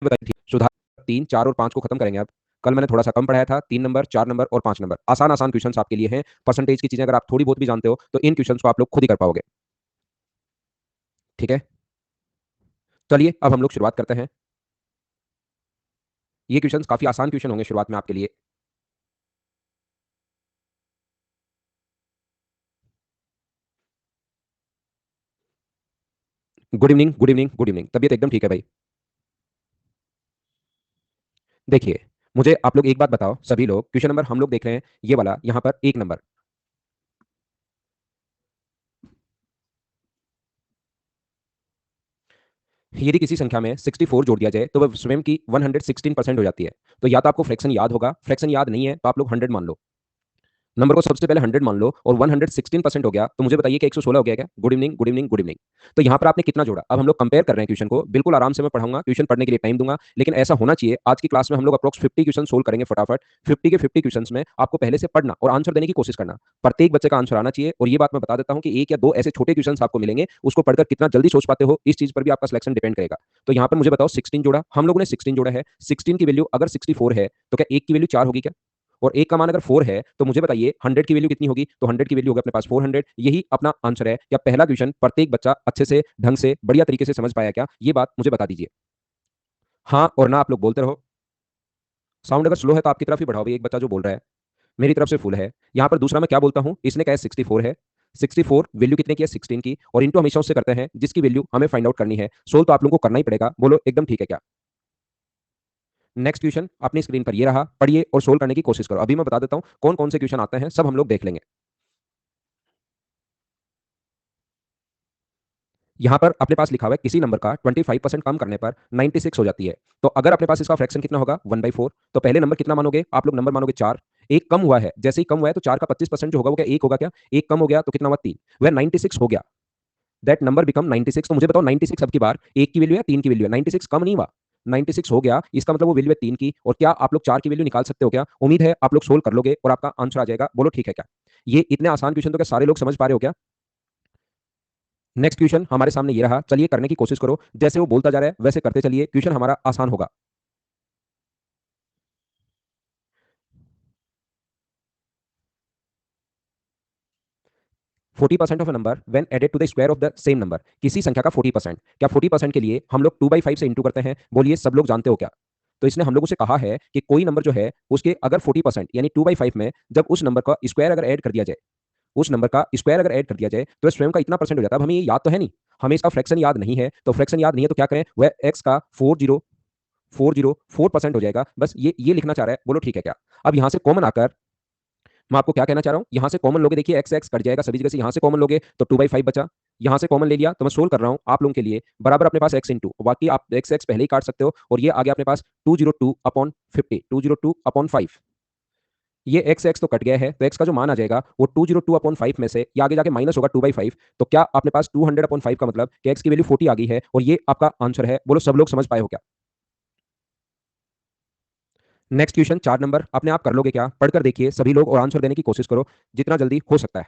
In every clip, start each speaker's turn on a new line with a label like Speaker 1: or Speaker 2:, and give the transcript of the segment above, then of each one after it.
Speaker 1: बताइए सुधार 3, 4 और 5 को खत्म करेंगे अब। कल मैंने थोड़ा सा कम पढ़ाया था, 3 नंबर, 4 नंबर और 5 नंबर। आसान आसान क्वेश्चंस आपके लिए हैं। परसेंटेज की चीजें अगर आप थोड़ी बहुत भी जानते हो तो इन क्वेश्चंस को आप लोग खुद ही कर पाओगे। ठीक है, चलिए अब हम लोग शुरुआत करते हैं। ये क्वेश्चंस काफी आसान क्वेश्चन होंगे शुरुआत में आपके लिए। Good evening, good evening, good evening. तबीयत एकदम ठीक है भाई। देखिए, मुझे आप लोग एक बात बताओ, सभी लोग, क्वेश्चन नंबर हम लोग देख रहे हैं ये वाला, यहां पर 1 नंबर। यदि किसी संख्या में 64 जोड़ दिया जाए तो वह स्वयं की 116% हो जाती है। तो या तो आपको फ्रैक्शन याद होगा, फ्रैक्शन याद नहीं है तो आप लोग 100 मान लो। नंबर को सबसे पहले 100 मान लो और 116% हो गया तो मुझे बताइए कि 116 हो गया क्या? Good evening, good evening, good evening. तो यहाँ पर आपने कितना जोड़ा? अब हम लोग कंपेयर कर रहे हैं क्वेश्चन को। बिल्कुल आराम से मैं पढ़ाऊंगा, क्वेश्चन पढ़ने के लिए टाइम दूंगा, लेकिन ऐसा होना चाहिए आज की क्लास में हम लोग अप्रोक्स 50 क्वेश्चन सोल्व करेंगे फटाफट। 50 के 50 क्वेश्चन में आपको पहले से पढ़ना और आंसर देने की कोशिश करना। प्रत्येक बच्चे का आंसर आना चाहिए। और ये बात मैं बता देता हूँ कि 1 या 2 ऐसे छोटे क्वेश्चन आपको मिलेंगे, उसको पढ़कर कितना जल्दी सोच पाते हो इस चीज पर भी आपका सिलेक्शन डिपेंड करेगा। तो यहाँ पर मुझे बताओ 16 जोड़ा, हम लोगों ने 16 जोड़ा है। 16 की वैल्यू अगर 64 है तो क्या 1 की वैल्यू 4 होगी क्या? और 1 का मान अगर 4 है तो मुझे बताइए 100 की वैल्यू कितनी होगी? तो 100 की वैल्यू होगी अपने पास 400। यही अपना आंसर है। क्या पहला क्वेश्चन प्रत्येक बच्चा अच्छे से, ढंग से, बढ़िया तरीके से समझ पाया क्या? ये बात मुझे बता दीजिए। हाँ और ना आप लोग बोलते रहो। साउंड अगर स्लो है तो आपकी तरफ ही बढ़ाओ भाई। एक बच्चा जो बोल रहा है, मेरी तरफ से फुल है। यहाँ पर दूसरा मैं क्या बोलता हूँ, इसने कहा 64 है। 64 वैल्यू कितने की है? 16 की। और इंटू हमेशा उससे करते हैं जिसकी वैल्यू हमें फाइंड आउट करनी है। सोल्व तो आप लोगों को करना ही पड़ेगा। बोलो एकदम ठीक है क्या? नेक्स्ट क्वेश्चन अपनी स्क्रीन पर ये रहा, पढ़िए और सोल्व करने की कोशिश करो। अभी मैं बता देता हूँ कौन कौन से क्वेश्चन आते हैं, सब हम लोग देख लेंगे। यहाँ पर अपने पास लिखा हुआ है किसी नंबर का 25% कम करने पर 96 हो जाती है। तो अगर अपने पास इसका फ्रैक्शन कितना होगा? 1/4। तो पहले नंबर कितना मानोगे आप लोग? नंबर मानोगे 4। एक कम हुआ है, जैसे ही कम हुआ है तो 4 का 25% जो होगा वो क्या 1 होगा क्या? एक कम हो गया तो कितना हुआ? 3। वह 96 हो गया। That number become 96। तो मुझे बताओ 96 अब की बार 1 की वैल्यू है 3 की वैल्यू है? 96 कम नहीं हुआ, 96 हो गया। इसका मतलब वो वैल्यू है 3 की। और क्या आप लोग 4 की वैल्यू निकाल सकते हो क्या? उम्मीद है आप लोग सोल्व कर लोगे और आपका आंसर आ जाएगा। बोलो ठीक है क्या? ये इतने आसान क्वेश्चन तो क्या सारे लोग समझ पा रहे हो क्या? नेक्स्ट क्वेश्चन हमारे सामने ये रहा, चलिए करने की कोशिश करो। जैसे वो बोलता जा रहा है वैसे करते चलिए, क्वेश्चन हमारा आसान होगा। Forty percent of number when added to the square of the same number. किसी संख्या का 40%, क्या 40% के लिए हम लोग 2/5 से इंटू करते हैं? बोलिए सब लोग जानते हो क्या? तो इसने हम लोगों से कहा है कि कोई नंबर जो है उसके अगर 40% यानी 2/5 में जब उस नंबर का स्क्वायर अगर ऐड कर दिया जाए, उस नंबर का स्क्वायर अगर ऐड कर दिया जाए तो स्वयं का इतना परसेंट हो जाता है। अब हमें ये याद तो है नहीं, हमें इसका फ्रैक्शन याद नहीं है। तो फ्रैक्शन याद नहीं है तो क्या करें? वह एक्स का 404% हो जाएगा। बस ये लिखना चाह रहा है। बोलो ठीक है क्या? अब यहां से कॉमन आकर मैं आपको क्या कहना चाह रहा हूं, यहां से कॉमन लोगे, देखिए एक्स एक्स कट जाएगा सभी जगह से। यहां से कॉमन लोगे तो 2/5 बचा। यहां से कॉमन ले लिया तो मैं सोल्व कर रहा हूं आप लोगों के लिए, बराबर अपने पास एक्स इंटू, बाकी आप एक्स एक्स पहले ही काट सकते हो। और ये आ गया अपने पास 202/50, 202/5। ये एक्स एक्स तो कट गया है तो एक्स का जो मान आ जाएगा वो 202/5 में से ये आगे जाके माइनस होगा 2/5। तो क्या अपने पास 200/5 का मतलब कि एक्स की वैल्यू 40 आ गई है और ये आपका आंसर है। बोलो सब लोग समझ पाए हो क्या? नेक्स्ट क्वेश्चन 4 नंबर, अपने आप कर लोगे क्या? पढ़कर देखिए सभी लोग और आंसर देने की कोशिश करो जितना जल्दी हो सकता है।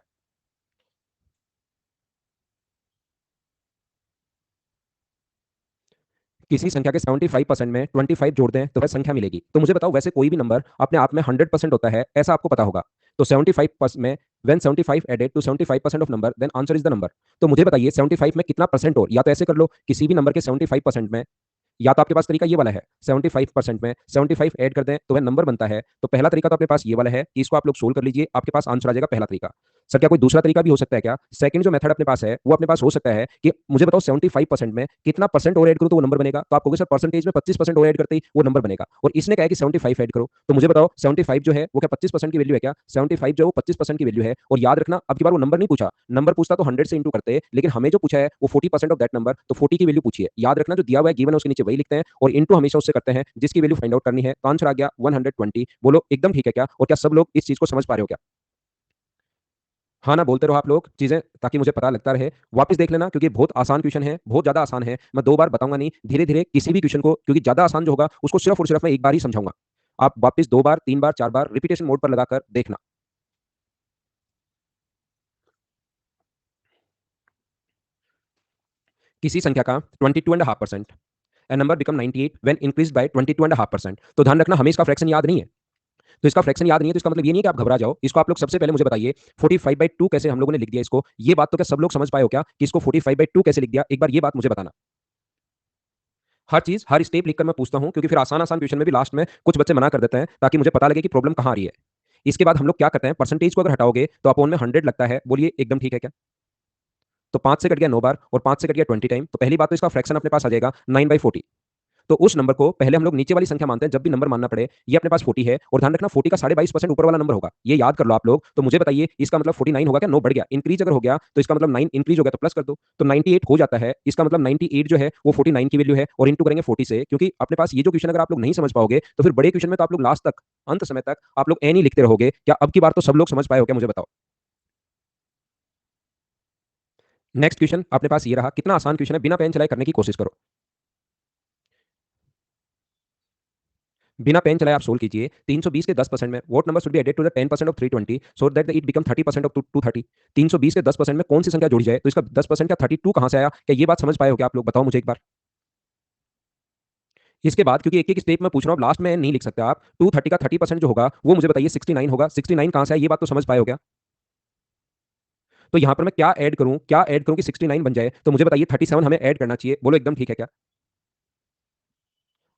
Speaker 1: किसी संख्या के 75% में 25 जोड़ दें तो वह संख्या मिलेगी। तो मुझे बताओ वैसे कोई भी नंबर अपने आप में 100% होता है ऐसा आपको पता होगा। तो 75% में when 75 added to 75% of number then answer is the number. तो मुझे बताइए 75 में कितना परसेंट और, या तो ऐसे कर लो किसी भी नंबर के 75% में, या तो आपके पास तरीका ये वाला है 75% में 75 ऐड कर दें तो वह नंबर बनता है। तो पहला तरीका तो अपने पास ये वाला है कि इसको आप लोग सोल्व कर लीजिए, आपके पास आंसर आ जाएगा पहला तरीका। सर क्या कोई दूसरा तरीका भी हो सकता है क्या? सेकंड जो मेथड अपने पास है वो अपने पास हो सकता है कि मुझे बताओ 75% में कितना परसेंट और ऐड करूं तो वो नंबर बनेगा। तो आप कहोगे सर परसेंटेज में 25% और ऐड करते ही वो नंबर बनेगा, और इसने कहा है कि 75 ऐड करो। तो मुझे बताओ 75 जो है वो क्या 25% की वैल्यू है क्या? 75 जो है वो 25% की वैल्यू है। और याद रखना अब की बार वो नंबर नहीं पूछा, नंबर पूछता तो 100 से इंटू करते, लेकिन हमें जो पूछा है वो 40% ऑफ दैट नंबर, तो 40 की वैल्यू पूछिए। याद रखना जो दिया हुआ है गिवन है उसके नीचे वही लिखते हैं और इंटू हमेशा उससे करते हैं जिसकी वैल्यू फाइंड आउट करनी है। तो आंसर आ गया 120। बोलो एकदम ठीक है क्या? और क्या सब लोग इस चीज को समझ पा रहे हो क्या? हाँ ना बोलते रहो आप लोग चीजें, ताकि मुझे पता लगता रहे। वापस देख लेना क्योंकि बहुत आसान क्वेश्चन है, बहुत ज्यादा आसान है। मैं 2 बार बताऊंगा नहीं, धीरे धीरे किसी भी क्वेश्चन को, क्योंकि ज्यादा आसान जो होगा उसको सिर्फ और सिर्फ मैं एक बार ही समझाऊंगा। आप वापस 2 बार 3 बार 4 बार रिपीटेशन मोड पर लगाकर देखना। किसी संख्या का 22.5% and number become 98 when increased by 22.5%। तो ध्यान रखना, हमें इसका फ्रैक्शन याद नहीं है। तो इसका फ्रैक्शन याद नहीं है तो इसका मतलब ये नहीं है कि आप घबरा जाओ। इसको आप लोग सबसे पहले मुझे बताइए 45/2 कैसे हम लोगों ने लिख दिया इसको। ये बात तो क्या सब लोग समझ पाए हो क्या कि इसको 45/2 कैसे लिख दिया? एक बार ये बात मुझे बताना। हर चीज हर स्टेप लिखकर मैं पूछता हूं, क्योंकि फिर आसान आसान क्वेश्चन में भी लास्ट में कुछ बच्चे मना कर देते हैं, ताकि मुझे पता लगे कि प्रॉब्लम कहां आ रही है। इसके बाद हम लोग क्या करते हैं, परसेंटेज को अगर हटाओगे तो अपॉन में 100 लगता है। बोलिए एकदम ठीक है क्या? तो 5 से कट गया 9 बार और 5 से कट गया 20 टाइम, तो पहली बात तो इसका फ्रैक्शन अपने पास आ जाएगा 9/40। तो उस नंबर को पहले हम लोग नीचे वाली संख्या मानते हैं जब भी नंबर मानना पड़े। ये अपने पास 40 है और ध्यान रखना 40 का 22.5% ऊपर वाला नंबर होगा, ये याद कर लो आप लोग। तो मुझे बताइए इसका मतलब 49 होगा क्या? 9 बढ़ गया, इंक्रीज अगर हो गया तो इसका मतलब 9 इंक्रीज हो गया तो प्लस कर दो, तो 98 हो जाता है। इसका मतलब 98 जो है वो 49 की वैल्यू है और इंटू करेंगे 40 से, क्योंकि अपने पास ये जो क्वेश्चन अगर आप लोग नहीं समझ पाओगे तो फिर बड़े क्वेश्चन में तो आप लोग लास्ट तक अंत समय तक आप लोग एन ही लिखते रहोगे। क्या अब की बार तो सब लोग समझ पाए हो क्या, मुझे बताओ। नेक्स्ट क्वेश्चन अपने पास ये रहा, कितना आसान क्वेश्चन है, बिना पेन चलाए करने की कोशिश करो। बिना पेन चलाए आप सोल्व कीजिए। 320 के 10% में what number should be added to the 10% of 320 so that it become 30% of 230। 320 के 10% में कौन सी संख्या जोड़ी जाए? तो इसका 10% क्या 32 कहां से आया? क्या ये बात समझ पाए हो क्या आप लोग? बताओ मुझे एक बार। इसके बाद क्योंकि एक एक स्टेप में पूछ रहा हूं, लास्ट में नहीं लिख सकते आप। 230 का 30% जो होगा वो मुझे बताइए 69 होगा। 69 कहां से आया, ये बात तो समझ पाए हो क्या? तो यहां पर मैं क्या ऐड करूं कि 69 बन जाए? तो मुझे बताइए 37 हमें ऐड करना चाहिए। बोलो एकदम ठीक है क्या?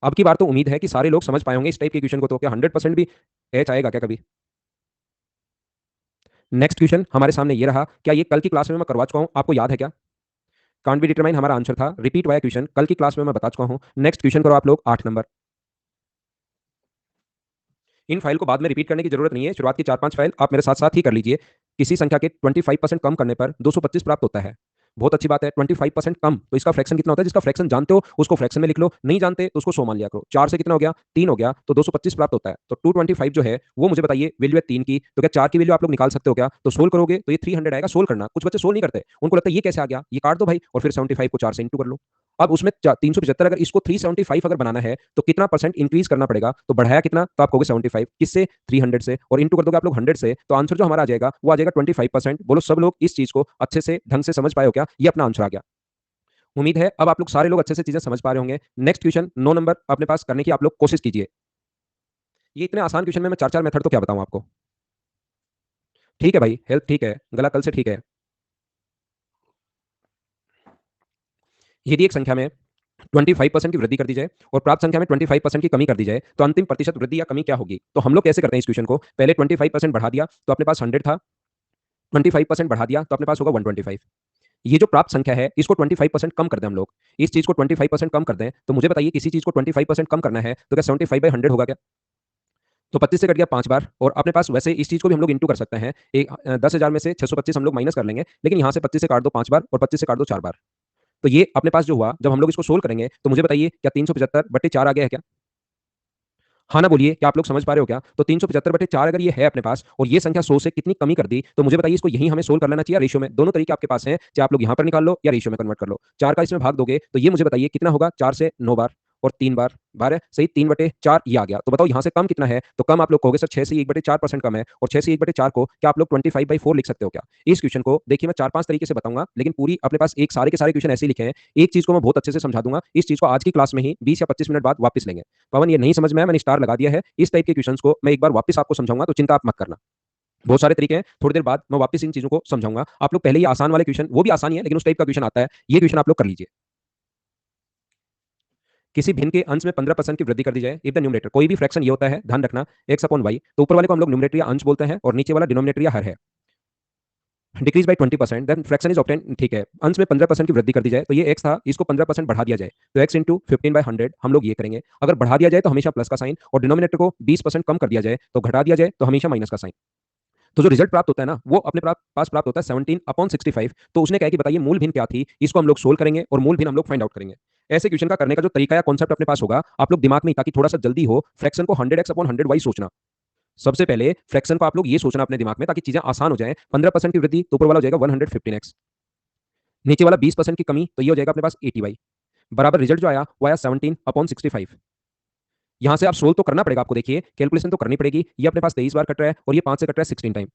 Speaker 1: अब की बार तो उम्मीद है कि सारे लोग समझ पाए होंगे इस टाइप के क्वेश्चन को। तो क्या 100% भी एच आएगा क्या कभी? नेक्स्ट क्वेश्चन हमारे सामने ये रहा, क्या ये कल की क्लास में मैं करवा चुका हूं, आपको याद है क्या? कांट बी डिटरमाइन हमारा आंसर था। रिपीट वाया क्वेश्चन कल की क्लास में मैं बता चुका हूं। नेक्स्ट क्वेश्चन करो आप लोग 8 नंबर। इन फाइल को बाद में रिपीट करने की जरूरत नहीं है, शुरुआत की 4-5 फाइल आप मेरे साथ साथ ही कर लीजिए। किसी संख्या के 25% कम करने पर 225 प्राप्त होता है। बहुत अच्छी बात है। 25% कम तो इसका फ्रैक्शन कितना होता है? जिसका फ्रैक्शन जानते हो उसको फ्रैक्शन में लिख लो, नहीं जानते तो उसको 100 मान लिया करो। 4 से कितना हो गया? 3 हो गया, तो 225 प्राप्त होता है। तो 225 जो है वो मुझे बताइए वैल्यू है 3 की, तो क्या 4 की वैल्यू आप लोग निकाल सकते हो क्या? तो सोल्व करोगे तो ये 300 आएगा। सोल्व करना, कुछ बच्चे सोल्व नहीं करते, उनको लगता है ये कैसे आ गया, ये काट दो भाई और फिर 75 को 4 से इंटू कर लो। अब उसमें 375, अगर इसको 375 अगर बनाना है तो कितना परसेंट इंक्रीज करना पड़ेगा? तो बढ़ाया कितना? तो आप कहोगे 75 किससे? 300 से, और इंटू कर दोगे आप लोग 100 से, तो आंसर जो हमारा आ जाएगा वो आ जाएगा 25%। बोलो सब लोग इस चीज को अच्छे से ढंग से समझ पाए हो क्या? ये अपना आंसर आ गया। उम्मीद है अब आप लोग सारे लोग अच्छे से चीजें समझ पा रहे होंगे। नेक्स्ट क्वेश्चन 9 नंबर अपने पास करने की आप लोग कोशिश कीजिए। ये इतने आसान क्वेश्चन में मैं चार चार मेथड तो क्या बताऊं आपको। ठीक है भाई, हेल्थ ठीक है, गला कल से ठीक है। यदि एक संख्या में 25% की वृद्धि कर दी जाए और प्राप्त संख्या में 25% की कमी कर दी जाए तो अंतिम प्रतिशत वृद्धि या कमी क्या होगी? तो हम लोग कैसे करते हैं इस क्वेश्चन को, पहले 25% बढ़ा दिया तो अपने पास 100 था, 25% बढ़ा दिया तो अपने पास होगा 125। ये जो प्राप्त संख्या है इसको 25% कम कर दें हम लोग, इस चीज को 25% कम कर दें, तो मुझे बताइए किसी चीज को 25% कम करना है तो क्या 75/100 होगा क्या? तो 25 से कट गया 5 बार, और अपने पास वैसे इस चीज को भी हम लोग इंटू कर सकते हैं। 10,000 में से 625 हम लोग माइनस कर लेंगे, लेकिन यहाँ से 25 से काट दो 5 बार और 25 से काट दो 4 बार। तो ये अपने पास जो हुआ, जब हम लोग इसको सोल्व करेंगे तो मुझे बताइए क्या 375/4 आ गया है क्या? हाँ ना बोलिए, क्या आप लोग समझ पा रहे हो क्या? तो 375/4 अगर ये है अपने पास और ये संख्या 100 से कितनी कमी कर दी, तो मुझे बताइए इसको यही हमें सोल्व कर लेना चाहिए रेशियो में। दोनों तरीके आपके पास हैं, चाहे आप लोग यहाँ पर निकाल लो या रेशियो में कन्वर्ट कर लो। 4 का इसमें भाग दोगे तो ये मुझे बताइए कितना होगा? 4 से 9 बार और 3 बार, बार है सही, 3/4 ये आ गया। तो बताओ यहाँ से कम कितना है? तो कम आप लोग कहोगे सर 6 से 1/4% कम है, और 6 से 1/4 को क्या आप लोग 25/4 लिख सकते हो क्या? इस क्वेश्चन को देखिए मैं 4-5 तरीके से बताऊंगा, लेकिन पूरी अपने पास एक सारे के सारे क्वेश्चन ऐसे ही लिखे हैं। एक चीज को मैं बहुत अच्छे से समझा दूंगा, इस चीज को आज की क्लास में ही 20 या 25 मिनट बाद वापस लेंगे। पवन ये नहीं समझ में आया, मैंने स्टार लगा दिया है। इस टाइप के क्वेश्चंस को मैं एक बार वापस आपको समझाऊंगा, तो चिंता आप मत करना। बहुत सारे तरीके हैं, थोड़ी देर बाद मैं वापस इन चीजों को समझाऊंगा। आप लोग पहले ही आसान वाले क्वेश्चन, वो भी आसान ही है लेकिन उस टाइप का क्वेश्चन आता है, ये क्वेश्चन आप लोग कर लीजिए। किसी भिन्न के अंश में 15% की वृद्धि कर दी जाए इफ द न्यूमरेटर, कोई भी फ्रैक्शन ये होता है, ध्यान रखना, x/y, तो ऊपर वाले को हम लोग न्यूमरेटर या अंश बोलते हैं और नीचे वाला डिनोमिनेटर या हर है। Decrease by 20% then fraction is obtain, ठीक है, अंश में 15% की वृद्धि कर दी जाए, तो ये x था, इसको 15% बढ़ा दिया जाए, तो x इंटू 15/100 हम लोग ये करेंगे। अगर बढ़ा दिया जाए तो हमेशा प्लस का साइन, और डिनोमिनेटर को 20% कम कर दिया जाए तो घटा दिया जाए तो हमेशा माइनस का साइन। तो जो रिजल्ट प्राप्त होता है ना वो अपने पास प्राप्त होता है 17/65। तो उसने कहा कि बताइए मूल भिन्न क्या थी, इसको हम लोग सोल्व करेंगे और मूल भिन्न हम लोग फाइंड आउट करेंगे। ऐसे क्वेश्चन का करने का जो तरीका या कॉन्सेप्ट अपने पास होगा आप लोग दिमाग में, ताकि थोड़ा सा जल्दी हो, फ्रैक्शन को 100x/100y सोचना। सबसे पहले फ्रैक्शन को आप लोग ये सोचना अपने दिमाग में, ताकि चीजें आसान हो जाए। 15% की वृद्धि तो ऊपर वाला हो जाएगा 115x, नीचे वाला 20% की कमी तो ये हो जाएगा अपने पास 80y, बराबर रिजल्ट जो आया वो आया 17/65। यहां से आप सोल्व तो करना पड़ेगा आपको, देखिए कैलकुलेशन तो करनी पड़ेगी। ये अपने पास 23 बार कट रहा है और ये 5 से कट रहा है 16 टाइम।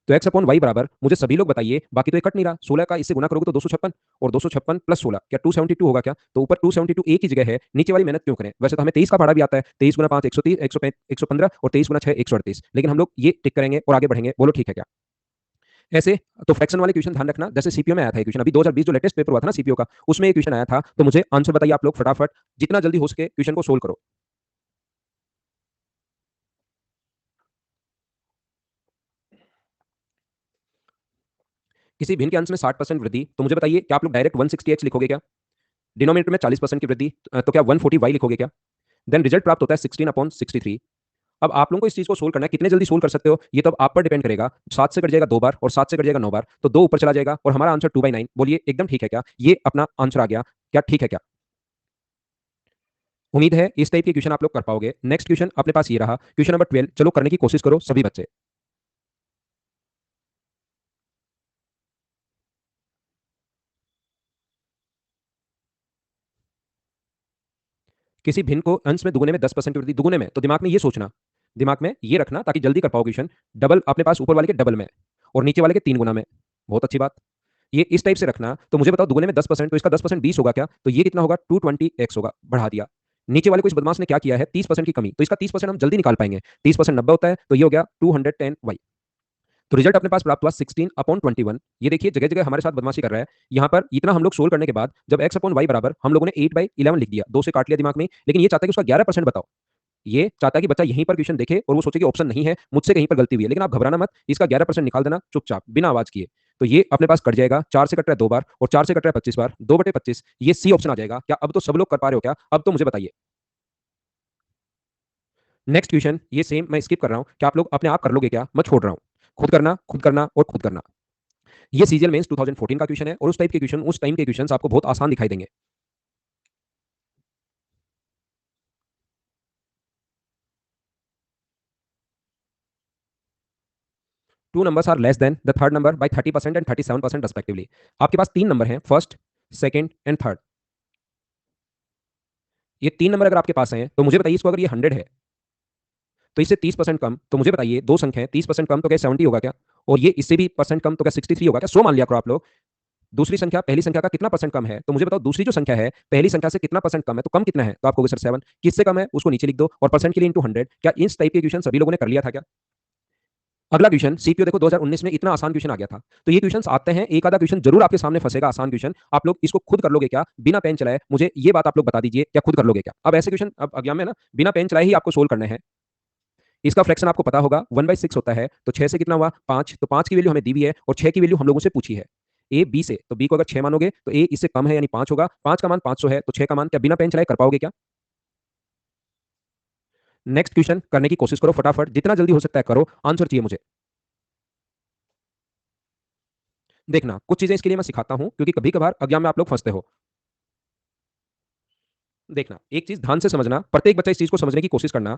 Speaker 1: तो x अपॉन वाई बराबर, मुझे सभी लोग बताइए, बाकी तो ये कट नहीं रहा, 16 का इससे गुना करोगे तो 256, और 256 प्लस 16 क्या 272 होगा क्या? तो ऊपर 272 एक ही जगह है, नीचे वाली मेहनत क्यों करें? वैसे तो हमें 23 का भाड़ा भी आता है, 23 गुना 5 130, 115 और 23 गुना 6 138, लेकिन हम लोग ये टिक करेंगे और आगे बढ़ेंगे। बोलो ठीक है क्या? ऐसे तो फ्रैक्शन वाले क्वेश्चन ध्यान रखना, जैसे सीपीओ में आया था क्वेश्चन, अभी 2020 जो लेटेस्ट पेपर हुआ था ना सीपीओ का, उसमें एक क्वेश्चन आया था। तो मुझे आंसर बताइए आप लोग फटाफट, जितना जल्दी हो सके क्वेश्चन को सोल्व करो। किसी भिन्न के अंश में 60% वृद्धि, तो मुझे बताइए क्या आप लोग डायरेक्ट 160x लिखोगे क्या? डिनोमिनेटर में 40% की वृद्धि, तो क्या 140y लिखोगे क्या? देन रिजल्ट प्राप्त होता है 16/63। अब आप लोगों को इस चीज को सोल्व करना है, कितने जल्दी सोल्व कर सकते हो ये तो अब आप पर डिपेंड करेगा। 7 से कट जाएगा 2 बार और 7 से कट जाएगा 9 बार, तो 2 ऊपर चला जाएगा और हमारा आंसर 2/9। बोलिए एकदम ठीक है क्या? ये अपना आंसर आ गया क्या? ठीक है क्या? उम्मीद है इस टाइप के क्वेश्चन आप लोग कर पाओगे। नेक्स्ट क्वेश्चन अपने पास ये रहा, क्वेश्चन नंबर 12। चलो करने की कोशिश करो सभी बच्चे। किसी भिन्न को अंश में दुगुने में 10% वृद्धि, दुगुने में तो दिमाग में ये सोचना, दिमाग में ये रखना ताकि जल्दी कर पाओ क्वेश्चन। डबल अपने पास ऊपर वाले के डबल में और नीचे वाले के 3 गुना में। बहुत अच्छी बात। ये इस टाइप से रखना। तो मुझे बताओ दुगुने में 10%, तो इसका 10% 20 होगा क्या? तो ये कितना होगा? 220x होगा, बढ़ा दिया। नीचे वाले को इस बदमाश ने क्या किया है? 30% की कमी, तो इसका 30% हम जल्दी निकाल पाएंगे। 30% 90 होता है, तो ये हो गया 210y। तो रिजल्ट अपने पास प्राप्त हुआ 16/21। ये देखिए जगह जगह हमारे साथ बदमाशी कर रहा है। यहाँ पर इतना हम लोग सोल्व करने के बाद जब x अपॉन वाई बराबर, हम लोगों ने 8/11 लिख दिया, 2 से काट लिया दिमाग में, लेकिन ये चाहता है कि उसका 11% बताओ। ये चाहता है कि बच्चा यहीं पर क्वेश्चन देखे और वो सोचे कि ऑप्शन नहीं है, मुझसे कहीं पर गलती हुई है, लेकिन आप घबराना मत, इसका 11% निकाल देना चुपचाप बिना आवाज किए। तो ये अपने पास कट जाएगा, 4 से कट रहा है 2 बार और 4 से कट रहा है 25 बार, 2/25। ये सी ऑप्शन आ जाएगा क्या? अब तो सब लोग कर पा रहे हो क्या? अब तो मुझे बताइए। नेक्स्ट क्वेश्चन ये सेम मैं स्किप कर रहा हूं, क्या आप लोग अपने आप कर लोगे क्या? मैं छोड़ रहा हूं। खुद करना, खुद करना और खुद करना। ये सीजीएल मेंस 2014 का क्वेश्चन है और उस टाइप के क्वेश्चन, उस टाइम के क्वेश्चन आपको बहुत आसान दिखाई देंगे। Two numbers are less than the third number by 30% and 37% respectively. आपके पास 3 नंबर हैं, फर्स्ट, सेकंड एंड थर्ड। ये 3 नंबर अगर आपके पास हैं तो मुझे बताइए, इसको अगर ये 100 है तो इससे 30% कम, तो मुझे बताइए दो संख्या है 30% कम तो क्या 70 होगा क्या? और ये इससे भी परसेंट कम तो क्या 63 होगा क्या? 100 मान लिया करो आप लोग। दूसरी संख्या पहली संख्या का कितना परसेंट कम है? तो मुझे बताओ दूसरी जो संख्या है पहली संख्या से कितना परसेंट कम है? तो कम कितना है? तो आप कहोगे सर 7। किससे कम है उसको नीचे लिख दो और परसेंट के लिए इंटू 100। क्या इस टाइप के क्वेश्चन सभी लोगों ने कर लिया था क्या? अगला क्वेश्चन सीपीओ देखो 2019 में इतना आसान क्वेश्चन आ गया था। तो ये क्वेश्चन आते हैं, एक आधा क्वेश्चन जरूर आपके सामने फंसेगा आसान क्वेश्चन। आप लोग इसको खुद कर लोगे क्या बिना पेन चलाए? मुझे ये बात आप लोग बता दीजिए, क्या खुद कर लोगे क्या? अब ऐसे क्वेश्चन अब एग्जाम में ना बिना पेन चलाए ही आपको सोल्व करने हैं। इसका फ्रैक्शन आपको पता होगा 1/6 होता है, तो 6 से कितना हुआ 5, तो 5 की वैल्यू हमें दी हुई है और 6 की वैल्यू हम लोगों से पूछी है ए बी से। तो बी को अगर 6 मानोगे तो ए इससे कम है यानी 5 होगा। 5 का मान 500 है, तो 6 का मान क्या बिना पेन चलाए कर पाओगे क्या? नेक्स्ट क्वेश्चन करने की कोशिश करो फटाफट, जितना जल्दी हो सकता है करो, आंसर चाहिए मुझे। देखना कुछ चीजें इसके लिए मैं सिखाता हूं क्योंकि कभी कभार एग्जाम में आप लोग फंसते हो। देखना एक चीज ध्यान से समझना, प्रत्येक बच्चा इस चीज को समझने की कोशिश करना।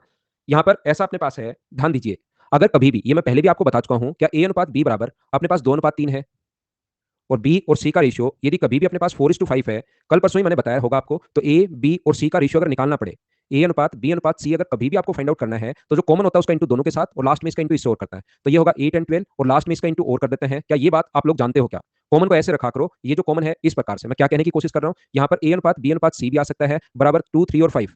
Speaker 1: यहां पर ऐसा अपने पास है, ध्यान दीजिए। अगर कभी भी, ये मैं पहले भी आपको बता चुका हूं, क्या ए अनुपात बी बराबर अपने पास 2:3 है और बी और सी का रेशियो यदि कभी भी अपने पास 4:5 है, कल परसों ही मैंने बताया होगा आपको, तो ए बी और सी का रेशियो अगर निकालना पड़े, ए अनुपात बी अनुपात सी अगर कभी भी आपको फाइंड आउट करना है, तो जो कॉमन होता है उसका इंटू दोनों के साथ और लास्ट में इसका इंटू इससे और करता है। तो ये होगा 8 and 12 और लास्ट में इसका इंटू और कर देते हैं। क्या ये बात आप लोग जानते हो क्या? कॉमन को ऐसे रखा करो, ये जो कॉमन है इस प्रकार से। मैं क्या कहने की कोशिश कर रहा हूं, यहाँ पर ए अनुपात बी अनुपात सी भी आ सकता है बराबर 2 3 और 5,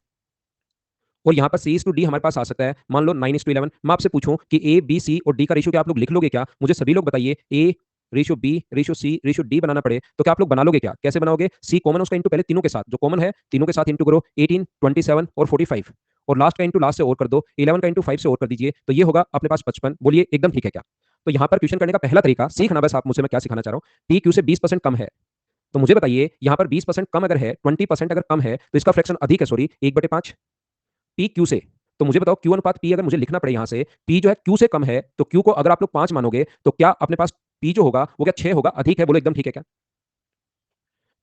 Speaker 1: और यहाँ पर सी टू डी हमारे पास आ सकता है, मान लो 9:11। मैं आपसे पूछूं कि ए बी सी और डी का रेशियो क्या आप लोग लिख लोगे क्या? मुझे सभी लोग बताइए। A ratio B ratio C ratio D बनाना पड़े तो क्या आप लोग बना लोगे क्या? कैसे बनाओगे? सी कॉमन उसका इंटू पहले तीनों के साथ, जो कॉमन है तीनों के साथ इंटू करो, 18 27 और 45, और लास्ट का इंटू लास्ट से और कर दो, 11 का इंटू 5 से और कर दीजिए, तो ये होगा अपने पास 55। बोलिए एकदम ठीक है क्या? तो यहाँ पर क्वेश्चन करने का पहला तरीका सीखना, बस आप मुझसे मैं क्या सिखाना चाह रहा हूँ, टी क्यू से 20% कम है, तो मुझे बताइए यहाँ पर 20% कम अगर है, 20% अगर कम है तो इसका फ्रैक्शन अधिक है, सॉरी 1/5 पी क्यू से। तो मुझे बताओ क्यू अनुपात पी अगर मुझे लिखना पड़े यहाँ से, पी जो है क्यू से कम है, तो क्यू को अगर आप लोग 5 मानोगे तो क्या अपने पास पी जो होगा वो क्या 6 होगा? अधिक है, बोलो एकदम ठीक है क्या?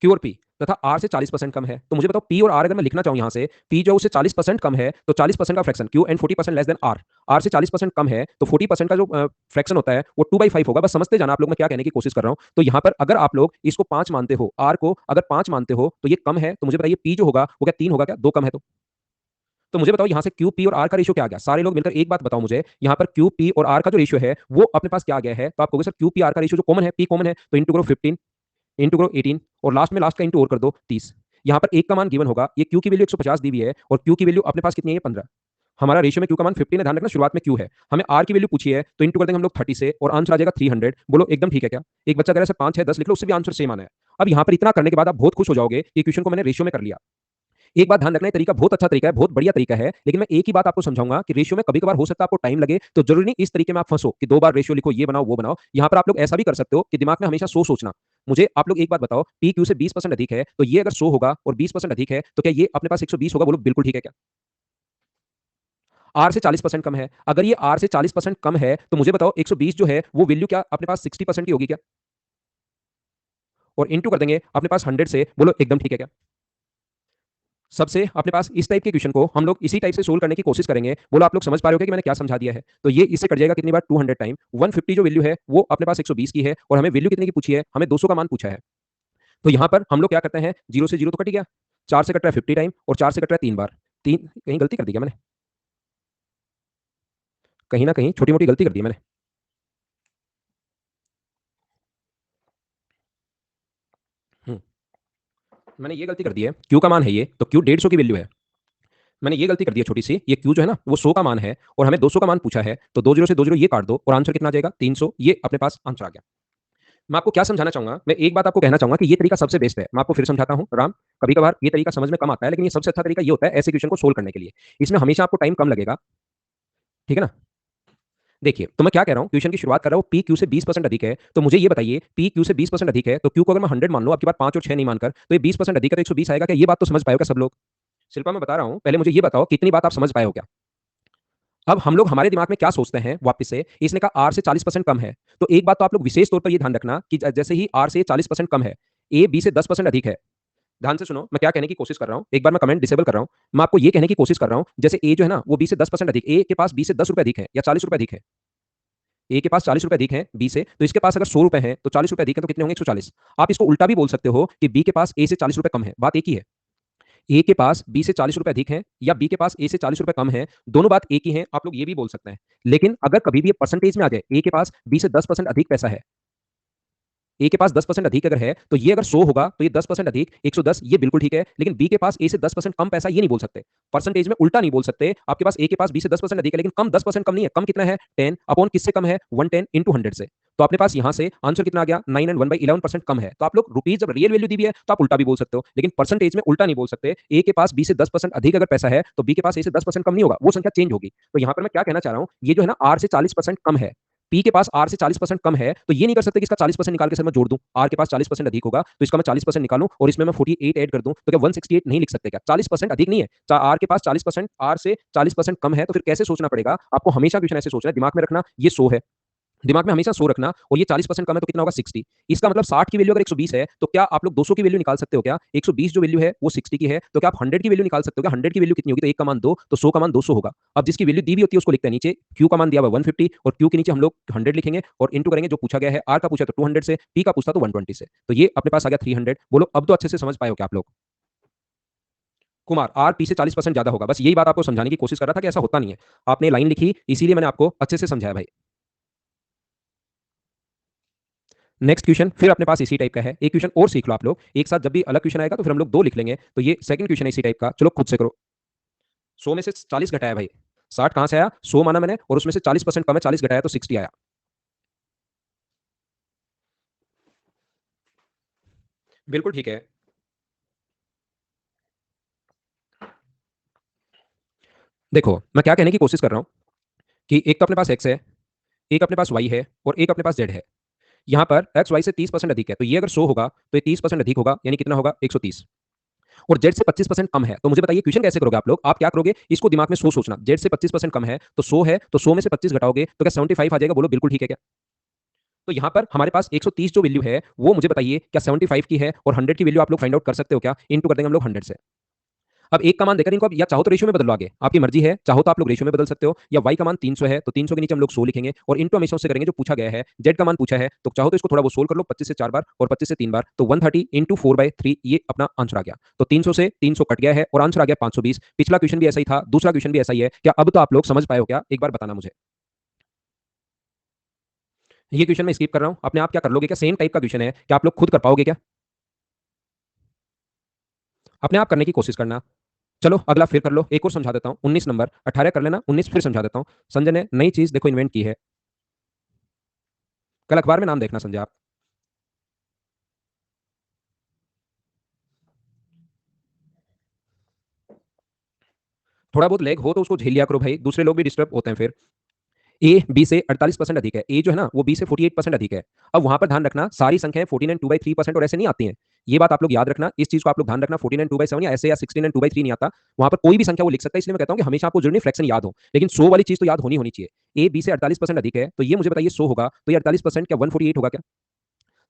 Speaker 1: क्यू और पी तथा आर से 40% कम है, तो मुझे बताओ पी और आर अगर मैं लिखना चाहूं यहाँ से, पी जो उससे 40% कम है तो 40% का fraction Q and 40% less than R. R से 40% कम है तो 40% का जो फ्रैक्शन होता है वो 2/5 होगा। बस समझते जाना आप लोग मैं क्या कहने की कोशिश कर रहा हूं। तो यहाँ पर अगर आप लोग इसको 5 मानते हो, आर को अगर 5 मानते हो तो ये कम है, तो मुझे बताइए पी जो होगा वो क्या 3 होगा क्या? 2 कम है तो तो मुझे बताओ यहाँ से क्यू पी और आर का रेशियो क्या आ गया। सारे लोग मिलकर एक बात बताओ मुझे, यहाँ पर क्यू पी और आर का जो रेशियो है वो अपने पास क्या आ गया है। तो आप कहोगे सर क्यू पी आर का रेशियो जो कॉमन है, पी कॉमन है, तो इंटू करो 15, इंटू करो 18 और लास्ट में लास्ट का इंटू और कर दो 30। यहाँ पर एक का मान गिवन होगा, ये क्यू की वैल्यू 150 दी हुई है और क्यू की वैल्यू अपने पास कितनी है, 15। हमारा रेशियो में क्यू का मान 15 है, ध्यान रखना शुरुआत में क्यू है। हमें आर की वैल्यू पूछी है तो इंटू कर देंगे हम लोग 30 से और आंसर आ जाएगा 300। बोलो एकदम ठीक है क्या? एक बच्चा कह रहा है 5 6 10 लिख लो, उससे भी आंसर सेम आना है। अब यहाँ पर इतना करने के बाद आप बहुत खुश हो जाओगे कि क्वेश्चन को मैंने रेशियो में कर लिया। एक बात ध्यान रखना, तरीका बहुत अच्छा तरीका है, बहुत बढ़िया तरीका है, लेकिन मैं एक ही बात आपको समझाऊंगा कि रेशियो में कभी कभार हो सकता है आपको टाइम लगे, तो जरूरी नहीं इस तरीके में आप फंसो कि 2 बार रेशियो लिखो, ये बनाओ वो बनाओ। यहां पर आप लोग ऐसा भी कर सकते हो कि दिमाग में हमेशा 100 सोचना। मुझे आप लोग एक बात बताओ, पी क्यू से 20% अधिक है, तो ये अगर 100 होगा और 20% अधिक है तो क्या ये अपने पास 120 होगा? बोलो बिल्कुल ठीक है क्या? आर से 40% कम है, अगर ये आर से 40% कम है तो मुझे बताओ 120 जो है वो वैल्यू क्या अपने पास 60% की होगी क्या? और इंटू कर देंगे अपने पास 100 से, बोलो एकदम ठीक है क्या? सबसे अपने पास इस टाइप के क्वेश्चन को हम लोग इसी टाइप से सोल्व करने की कोशिश करेंगे। बोलो आप लोग समझ पा रहे हो कि मैंने क्या समझा दिया है? तो ये इससे कट जाएगा कितनी बार, 200 टाइम 150 जो वैल्यू है वो अपने पास 120 की है और हमें वैल्यू कितने की पूछी है, हमें 200 का मान पूछा है। तो यहाँ पर हम लोग क्या करते हैं, जीरो से जीरो तो कट गया, 4 से कट रहा है 50 टाइम और 4 से कट रहा है 3 बार। तीन कहीं गलती कर दी क्या मैंने? कहीं ना कहीं छोटी मोटी गलती कर दी मैंने। हम्म, मैंने ये गलती कर दी है, क्यू का मान है ये, तो क्यू 150 की वैल्यू है। मैंने ये गलती कर दी है छोटी सी, ये क्यू जो है ना वो 100 का मान है और हमें 200 का मान पूछा है, तो 2 जीरो से 2 जीरो ये काट दो और आंसर कितना आ जाएगा, 300। ये अपने पास आंसर आ गया। मैं आपको क्या समझाना चाहूंगा, मैं एक बात आपको कहना चाहूंगा कि ये तरीका सबसे बेस्ट है। मैं आपको फिर समझाता हूं राम, कभी कभार ये तरीका समझ में कम आता है, लेकिन ये सबसे अच्छा तरीका ये होता है ऐसे क्वेश्चन को सोल्व करने के लिए। इसमें हमेशा आपको टाइम कम लगेगा, ठीक है ना? देखिए तो मैं क्या कह रहा हूँ, क्वेश्चन की शुरुआत कर रहा हूँ, पी क्यू से 20% अधिक है, तो मुझे ये बताइए पी क्यू से 20% अधिक है तो क्यू को अगर मैं 100 मान लो, आपके पास 5 और 6 नहीं मानकर, तो ये 20% अधिक है तो 120 आएगा क्या? ये बात तो समझ पाए हो क्या सब लोग? शिल्पा मैं बता रहा हूँ, पहले मुझे ये बताओ कितनी बात आप समझ पाए हो क्या? अब हम लोग हमारे दिमाग में क्या सोचते हैं, वापस से इसने कहा आर से 40% कम है, तो एक बात तो आप लोग विशेष तौर पर ये ध्यान रखना कि जैसे ही आर से 40% कम है, ए बी से 10% अधिक है। ध्यान से सुनो मैं क्या कहने की कोशिश कर रहा हूं, एक बार मैं कमेंट डिसेबल कर रहा हूं। मैं आपको ये कहने की कोशिश कर रहा हूं, जैसे ए जो है ना वो बी से 10% अधिक, ए के पास बी से 10 रुपए अधिक है या 40 रुपए अधिक है। ए के पास 40 रुपए अधिक है बी से, तो इसके पास अगर 100 रुपए है तो 40 रुपए अधिक है तो कितने होंगे, 140। आप इसको उल्टा भी बोल सकते हो कि बी के पास ए से 40 रुपए कम है, बात एक ही है। ए के पास बी से 40 रुपए अधिक है या बी के पास ए से 40 रुपए कम है, दोनों बात एक ही है, आप लोग ये भी बोल सकते हैं। लेकिन अगर कभी भी ये परसेंटेज में आ जाए, ए के पास बी से 10% अधिक पैसा है, ए के पास 10% अधिक अगर है, तो ये अगर 100 होगा तो ये 10% अधिक 110, ये बिल्कुल ठीक है। लेकिन बी के पास ए से 10% कम पैसा, ये नहीं बोल सकते। परसेंटेज में उल्टा नहीं बोल सकते, आपके पास ए के पास बी से 10% अधिक है लेकिन कम 10% कम नहीं है। कम कितना है, 10 अपॉन किससे कम है, 110 इंटू 100 से। तो अपने पास यहां से आंसर कितना आ गया, 9 एंड 1/11% कम है। तो आप लोग रुपीज जब रियल वैल्यू दी भी है तो आप उल्टा भी बोल सकते हो, लेकिन परसेंटेज में उल्टा नहीं बोल सकते। ए के पास बी से 10% अधिक अगर पैसा है तो बी के पास ए से 10% कम नहीं होगा, वो संख्या चेंज होगी। तो यहां पर मैं क्या कहना चाह रहा हूं, ये जो है ना आर से 40% कम है, पी के पास आर से 40% कम है, तो ये नहीं कर सकते कि इसका 40% निकाल के सर मैं जोड़ दूं। आर के पास 40% अधिक होगा तो इसका मैं 40% निकालूं और इसमें मैं 48 ऐड कर दूं, तो क्या 168 नहीं लिख सकते क्या? 40% अधिक नहीं है, आर के पास 40%, आर से 40% कम है, तो फिर कैसे सोचना पड़ेगा आपको? हमेशा क्वेश्चन ऐसे सोचना है, दिमाग में रखना ये 100 है, दिमाग में हमेशा 100 रखना, और ये 40% कम है तो कितना होगा, 60। इसका मतलब 60 की वैल्यू अगर 120 है तो क्या आप लोग 200 की वैल्यू निकाल सकते हो क्या? 120 जो वैल्यू है वो 60 की है, तो क्या आप 100 की वैल्यू निकाल सकते हो क्या? 100 की वैल्यू कितनी होगी, तो एक का मान 2, तो 100 का मान 200 होगा। अब जिसकी वैल्यू दी भी होती है उसको लिखते हैं नीचे, क्यू का मान दिया हुआ 150 और क्यू के नीचे हम लोग 100 लिखेंगे और इंटू करेंगे जो पूछा गया है। आर का पूछा तो 200 से, पी का पूछा तो 120 से, तो ये अपने पास आ गया 300। बोलो अब तो अच्छे से समझ पाए हो क्या आप लोग? कुमार, आर पी से 40% ज्यादा होगा, बस यही बात आपको समझाने की कोशिश कर रहा था कि ऐसा होता नहीं है। आपने लाइन लिखी इसीलिए मैंने आपको अच्छे से समझाया भाई। नेक्स्ट क्वेश्चन फिर अपने पास इसी टाइप का है, एक क्वेश्चन और सीख लो आप लोग एक साथ, जब भी अलग क्वेश्चन आएगा तो फिर हम लोग दो लिख लेंगे। तो ये सेकंड क्वेश्चन है इसी टाइप का, चलो खुद से करो। 100 में से 40 घटाया भाई, 60 कहां से आया, 100 माना मैंने और उसमें से 40% कम है, 40 घटाया तो 60 आया। बिल्कुल ठीक है। देखो मैं क्या कहने की कोशिश कर रहा हूं कि एक तो अपने पास एक्स है, एक अपने पास वाई है और एक अपने पास जेड है। यहां पर एक्स वाई से 30% अधिक है, तो ये अगर 100 होगा तो ये 30% अधिक होगा, यानी कितना होगा, 130। और जेड से 25% कम है, तो मुझे बताइए क्वेश्चन कैसे करोगे आप लोग? आप क्या करोगे, इसको दिमाग में 100 सोचना, जेड से 25% कम है तो 100 है, तो 100 में से 25 घटाओगे तो क्या 75 आ जाएगा? बोलो बिल्कुल ठीक है क्या? तो यहां पर हमारे पास 130 जो वैल्यू है वो मुझे बताइए क्या 75 की है, और 100 की वैल्यू आप लोग फाइंड आउट कर सकते हो क्या? इनटू कर देंगे हम लोग 100 से। अब एक का मान देकर इनको आप या चाहो तो रेशियो में बदलो, आगे आपकी मर्जी है, चाहो तो आप लोग रेशियो में बदल सकते हो, या y का मान 300 है तो 300 के नीचे हम लोग 100 लिखेंगे और इनटू हमेशा उससे करेंगे जो पूछा गया है। z का मान पूछा है तो चाहो तो इसको थोड़ा वो सोल्व कर लो, 25 से 4 बार और 25 से 3 बार, तो 130 इंटू 4/3 ये अपना आंसर आ गया। तो 300 से 300 कट गया है और आंसर आ गया 520। पिछला क्वेश्चन भी ऐसा ही था, दूसरा क्वेश्चन भी ऐसा ही है। क्या अब तो आप लोग समझ पाए हो क्या? एक बार बताना मुझे। ये क्वेश्चन मैं स्किप कर रहा हूं, अपने आप क्या कर लोगे क्या? सेम टाइप का क्वेश्चन है, क्या आप लोग खुद कर पाओगे क्या? अपने आप करने की कोशिश करना। चलो अगला फिर कर लो, एक और समझा देता हूँ। 19 नंबर, 18 कर लेना, 19 फिर समझा देता हूँ। संजय ने नई चीज देखो इन्वेंट की है, कल अखबार में नाम देखना संजय आप। थोड़ा बहुत लेग हो तो उसको झेल लिया करो भाई, दूसरे लोग भी डिस्टर्ब होते हैं फिर। ए बी से 48% अधिक है, ए जो है ना वो बी से 48% अधिक है। अब वहां पर ध्यान रखना सारी संख्याएं 14 एंड 2/3% और ऐसे नहीं आती हैं। ये बात आप लोग याद रखना, इस चीज को आप लोग ध्यान रखना। 14 एंड 2/7 या ऐसे या 16 एंड 2/3 नहीं आता। वहां पर कोई भी संख्या वो लिख सकता है, इसलिए मैं कहता हूं कि हमेशा आपको जरूरी फ्रैक्शन याद हो, लेकिन 100 वाली चीज तो याद होनी होनी चाहिए। ए बी से 48% अधिक है तो ये मुझे बताइए 100 होगा, तो ये 48% क्या 148 होगा क्या?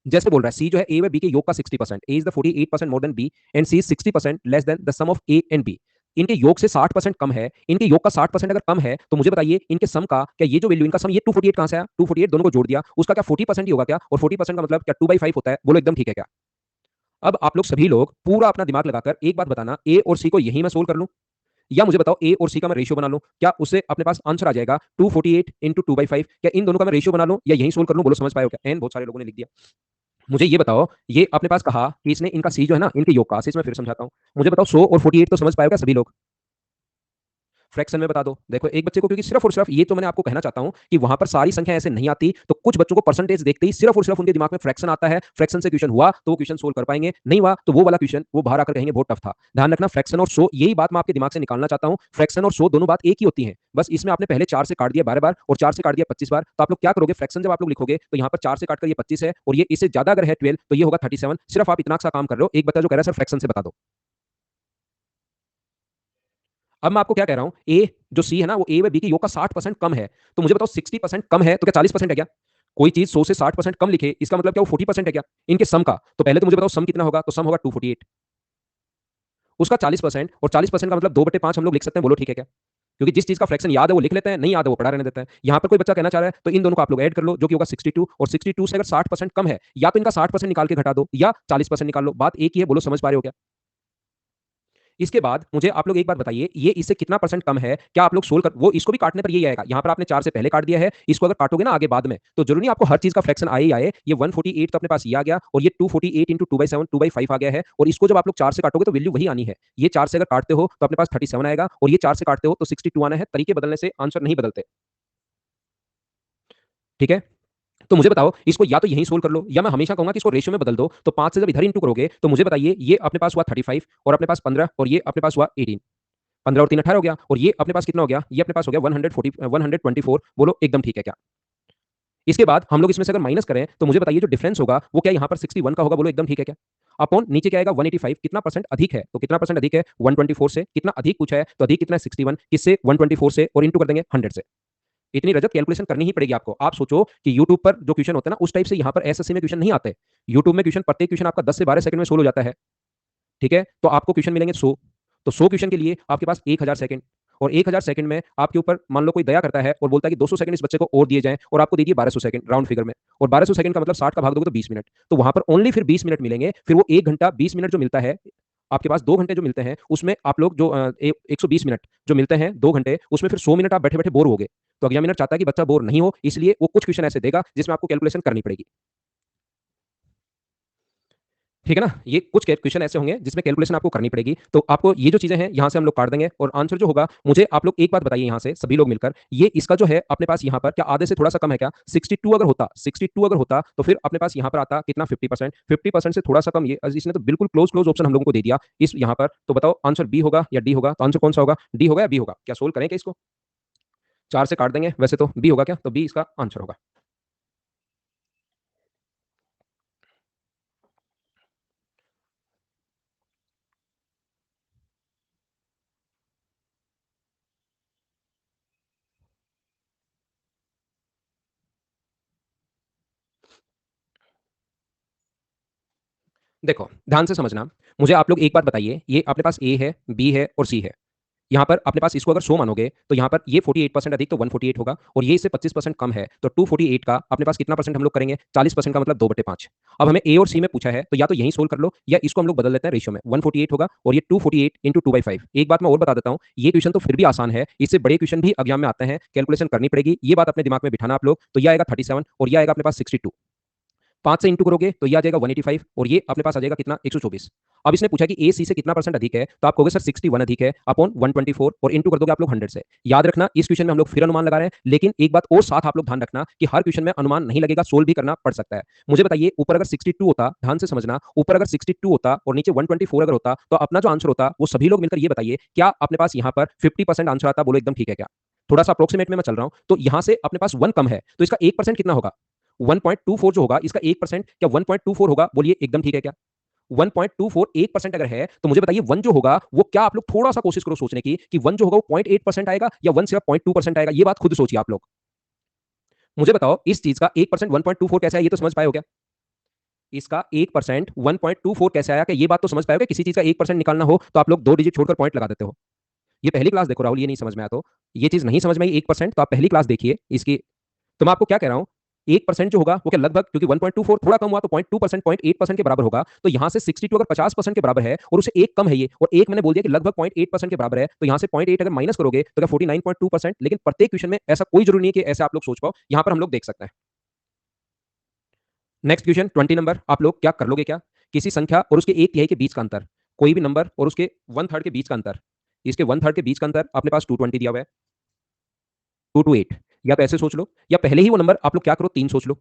Speaker 1: जैसे बोल रहा है सी जो है ए व बी के योग का 60%, A is the 48% more than B and C is 60% less than the sum of A and B. इनके योग से 60% कम है, इनके योग का 60% अगर कम है तो मुझे बताइए इनके सम का क्या, ये जो वैल्यू इनका सम ये 248 कहां से आया? 248 दोनों को जोड़ दिया, उसका क्या 40% ही होगा क्या? और 40% का मतलब क्या 2/5 होता है? बोलो एकदम ठीक है क्या? अब आप लोग सभी लोग पूरा अपना दिमाग लगाकर एक बात बताना, ए और सी को यही मैं सोल्व कर लूं, या मुझे बताओ ए और सी का मैं रेशियो बना लूं, क्या उससे अपने पास आंसर आ जाएगा 248 इंटू 2/5? क्या इन दोनों का मैं रेशियो बना लूं या यही सोल्व कर लूं? बोलो समझ पाए हो क्या? एन बहुत सारे लोगों ने लिख दिया। मुझे ये बताओ, ये अपने पास कहा कि इसने इनका सी जो है ना इनके योग का, इसमें फिर समझाता हूं। मुझे बताओ 100 और 48 तो समझ पाएगा सभी लोग? फ्रैक्शन में बता दो। देखो एक बच्चे को, क्योंकि सिर्फ और सिर्फ ये तो मैंने आपको कहना चाहता हूं कि वहां पर सारी संख्या ऐसे नहीं आती, तो कुछ बच्चों को परसेंटेज देखते ही सिर्फ और सिर्फ उनके दिमाग में फ्रैक्शन आता है, फ्रैक्शन से क्वेश्चन हुआ तो वो क्वेश्चन सोल्व कर पाएंगे, नहीं हुआ तो वो वाला क्वेश्चन वो बाहर आकर कहेंगे बहुत टफ था। ध्यान रखना फ्रैक्शन और सो, यही बात मैं आपके दिमाग से निकालना चाहता हूं। फ्रैक्शन और सो दोनों बात एक ही होती है, बस इसमें आपने पहले 4 से काट दिया 12 बार और 4 से काट दिया 25 बार, तो आप लोग क्या करोगे? फ्रैक्शन जब आप लोग लिखोगे तो यहाँ पर 4 से काटकर ये 25 है और ये इससे ज्यादा अगर है 12 तो ये होगा 37। सिर्फ आप इतना सा काम कर रहे हो। एक बच्चा जो कह रहा है सर फ्रैक्शन से बता दो। अब मैं आपको क्या कह रहा हूं, ए जो सी है ना वो ए व बी के योग का 60% कम है, तो मुझे बताओ 60% कम है तो क्या 40% है क्या? कोई चीज 100 से 60% कम लिखे इसका मतलब क्या वो 40% है क्या इनके सम का? तो पहले तो मुझे बताओ सम कितना होगा, तो सम होगा 248, उसका 40%, और 40% का मतलब 2/5 हम लोग लिख सकते हैं। बोलो ठीक है क्या? क्योंकि जिस चीज का फ्रैक्शन याद है वो लिख लेते हैं, नहीं याद है वो पड़ा रहने देता है। यहां पर कोई बच्चा कहना चाह रहा है तो इन दोनों को आप लोग ऐड कर लो, जो कि होगा 62, और 62 से अगर 60% कम है, या तो इनका 60% निकाल के घटा दो या 40% निकाल लो, बात एक ही है। बोलो समझ पा रहे हो क्या? इसके बाद मुझे आप लोग एक बात बताइए, ये इससे कितना परसेंट कम है? क्या आप लोग सोल्व कर, वो इसको भी काटने पर यही आएगा। यहां पर आपने 4 से पहले काट दिया है, इसको अगर काटोगे ना आगे बाद में तो जरूरी नहीं आपको हर चीज का फ्रैक्शन आए ही आए। ये 148 तो अपने पास ये आ गया और ये 248 इंटू 2/7 2/5 आ गया है, और इसको जब आप लोग 4 से काटोगे तो वैल्यू वही आनी है। ये 4 से अगर काटते हो तो अपने पास 37 आएगा, और ये 4 से काटते हो तो 62 आना है। तरीके बदलने से आंसर नहीं बदलते। ठीक है, तो मुझे बताओ इसको या तो यहीं सोल्व कर लो, या मैं हमेशा कहूंगा कि इसको रेशियो में बदल दो। तो 5 से जब इधर इंटू करोगे तो मुझे बताइए ये अपने पास हुआ 35 और अपने पास 15 और ये अपने पास हुआ 18। 15 और 3 18 हो गया, और ये अपने पास कितना हो गया? ये अपने पास हो गया 124। बोलो एकदम ठीक है क्या? इसके बाद हम लोग इसमें से अगर माइनस करें तो मुझे बताइए जो डिफरेंस होगा वो क्या यहाँ पर 61 का होगा? बोलो एकदम ठीक है क्या? अपॉन नीचे क्या आएगा? 185। कितना परसेंट अधिक है? तो कितना परसेंट अधिक है? 124 से। कितना अधिक पूछा है तो अधिक कितना है? 61। किससे? 124 से, और इंटू कर देंगे 100 से। इतनी रजत कैलकुलेशन करनी ही पड़ेगी आपको। आप सोचो कि यूट्यूब पर जो क्वेश्चन होते हैं ना उस टाइप से यहाँ पर एसएससी में क्वेश्चन नहीं आते। यूट्यूब में क्वेश्चन, प्रत्येक क्वेश्चन आपका 10 से 12 सेकंड में सोल्व हो जाता है। ठीक है, तो आपको क्वेश्चन मिलेंगे 100, तो 100 क्वेश्चन के लिए आपके पास 1000 सेकंड, और 1000 सेकंड में आपके ऊपर मान लो कोई दया करता है और बोलता है कि 200 सेकंड इस बच्चे को और दिए जाएं, और आपको दे दिए 1200 सेकंड राउंड फिगर में, और 1200 सेकंड का मतलब 60 का भाग दोगे तो 20 मिनट, तो वहां पर ओनली फिर 20 मिनट मिलेंगे। फिर वो 1 घंटा 20 मिनट जो मिलता है आपके पास, 2 घंटे जो मिलते हैं उसमें आप लोग जो 120 मिनट जो मिलते हैं 2 घंटे, उसमें फिर 100 मिनट आप बैठे बैठे बोर हो गए। तो एग्जामिनर चाहता है कि बच्चा बोर नहीं हो, इसलिए वो कुछ क्वेश्चन ऐसे देगा जिसमें आपको कैलकुलेशन करनी पड़ेगी। ठीक है ना, ये कुछ क्वेश्चन ऐसे होंगे जिसमें कैलकुलेशन आपको करनी पड़ेगी। तो आपको ये जो चीजें हैं यहाँ से हम लोग काट देंगे, और आंसर जो होगा, मुझे आप लोग एक बात बताइए यहाँ से सभी लोग मिलकर, ये इसका जो है अपने पास यहाँ पर क्या आधे से थोड़ा सा कम है क्या? 62 अगर होता, 62 अगर होता तो फिर अपने पास यहाँ पर आता कितना? 50%। 50% से थोड़ा सा कम, ये इसने तो बिल्कुल क्लोज क्लोज ऑप्शन हम लोगों को दे दिया इस यहाँ पर। तो बताओ आंसर बी होगा या डी होगा? तो आंसर कौन सा होगा? डी होगा या बी होगा? क्या सोल्व करें क्या इसको? 4 से काट देंगे वैसे तो बी होगा क्या? तो बी इसका आंसर होगा। देखो ध्यान से समझना, मुझे आप लोग एक बात बताइए, ये अपने पास ए है, बी है और सी है। यहाँ पर अपने पास इसको अगर 100 मानोगे तो यहाँ पर ये 48% अधिक तो 148 होगा, और ये इससे 25% कम है तो 248 का अपने पास कितना परसेंट हम लोग करेंगे, 40% का मतलब 2/5। अब हमें ए और सी में पूछा है तो या तो यही सोल्व कर लो या इसको हम लोग बदल लेते हैं रेशियो में, 148 होगा और ये 248 इंटू 2/5। एक बात मैं और बता देता हूँ, ये क्वेश्चन तो फिर भी आसान है, इससे बड़े क्वेश्चन भी एग्जाम में आते हैं, कैलकुलेशन करनी पड़ेगी, ये बात अपने दिमाग में बिठाना आप लोग। तो यह आएगा 37 और यह आएगा अपने पास 62। 5 से इंटू करोगे तो ये आ जाएगा 185 और ये अपने पास आ जाएगा कितना, 124। अब इसने पूछा कि ए सी से कितना परसेंट अधिक है, तो आप कहोगे सर 61 अधिक है अपॉन 124 और इंटू कर दोगे आप लोग 100 से। याद रखना इस क्वेश्चन में हम लोग फिर अनुमान लगा रहे हैं, लेकिन एक बात और साथ आप लोग ध्यान रखना कि हर क्वेश्चन में अनुमान नहीं लगेगा, सोल्व भी करना पड़ सकता है। मुझे बताइए ऊपर अगर 62 होता, ध्यान से समझना, ऊपर अगर 62 होता और नीचे 124 अगर होता तो अपना जो आंसर होता वो सभी लोग मिलकर ये बताइए क्या अपने पास यहाँ पर 50% आंसर आता, बोलो एकदम ठीक है क्या। थोड़ा सा अप्रोक्सीमेट में मैं चल रहा हूं, तो यहां से अपने पास 1 कम है तो इसका 1% कितना होगा, 1.24 जो होगा इसका 1% क्या 1.24 होगा, बोलिए एकदम ठीक है क्या। 1.24 1% अगर है तो मुझे बताइए 1 जो होगा वो क्या, आप लोग थोड़ा सा कोशिश करो सोचने की कि 1 जो होगा वो 0.8% आएगा या 1 सिर्फ 0.2% आएगा, ये बात खुद सोचिए आप लोग। मुझे बताओ इस चीज का 1% 1.24 कैसे है, ये तो समझ पाए हो क्या। इसका 1% 1.24 कैसे आया, क्या ये बात तो समझ पाओगे, किसी चीज का 1% निकालना हो तो आप लोग 2 डिजिट छोड़कर पॉइंट लगा देते हो। ये पहली क्लास देखो राहुल, ये नहीं समझ में आया तो, ये चीज नहीं समझ में आई 1%, तो आप पहली क्लास देखिए इसकी। तो मैं आपको क्या कह रहा हूं, 1% जो होगा वो क्या लगभग, क्योंकि 1.24 थोड़ा कम हुआ तो 0.2% 0.8% के बराबर होगा, तो यहां से 62 अगर 50% के बराबर है और उसे एक कम है ये, और एक मैंने बोल दिया कि लगभग 0.8% के बराबर है, तो यहां से 0.8 अगर माइनस करोगे तो क्या 49.2%। लेकिन प्रत्येक क्वेश्चन में ऐसा कोई जरूरी नहीं है कि ऐसे आप लोग सोच पाओ, यहां पर हम लोग देख सकते हैं। नेक्स्ट क्वेश्चन 20 नंबर, आप लोग क्या कर लोगे, क्या किसी संख्या और उसके एक तिहाई के बीच का अंतर, कोई भी नंबर और उसके 1/3 के बीच का अंतर, इसके 1/3 के बीच का अंतर अपने पास 220 दिया हुआ है, 2 to 8। या तो ऐसे सोच लो या पहले ही वो नंबर आप लोग क्या करो, 3 सोच लो।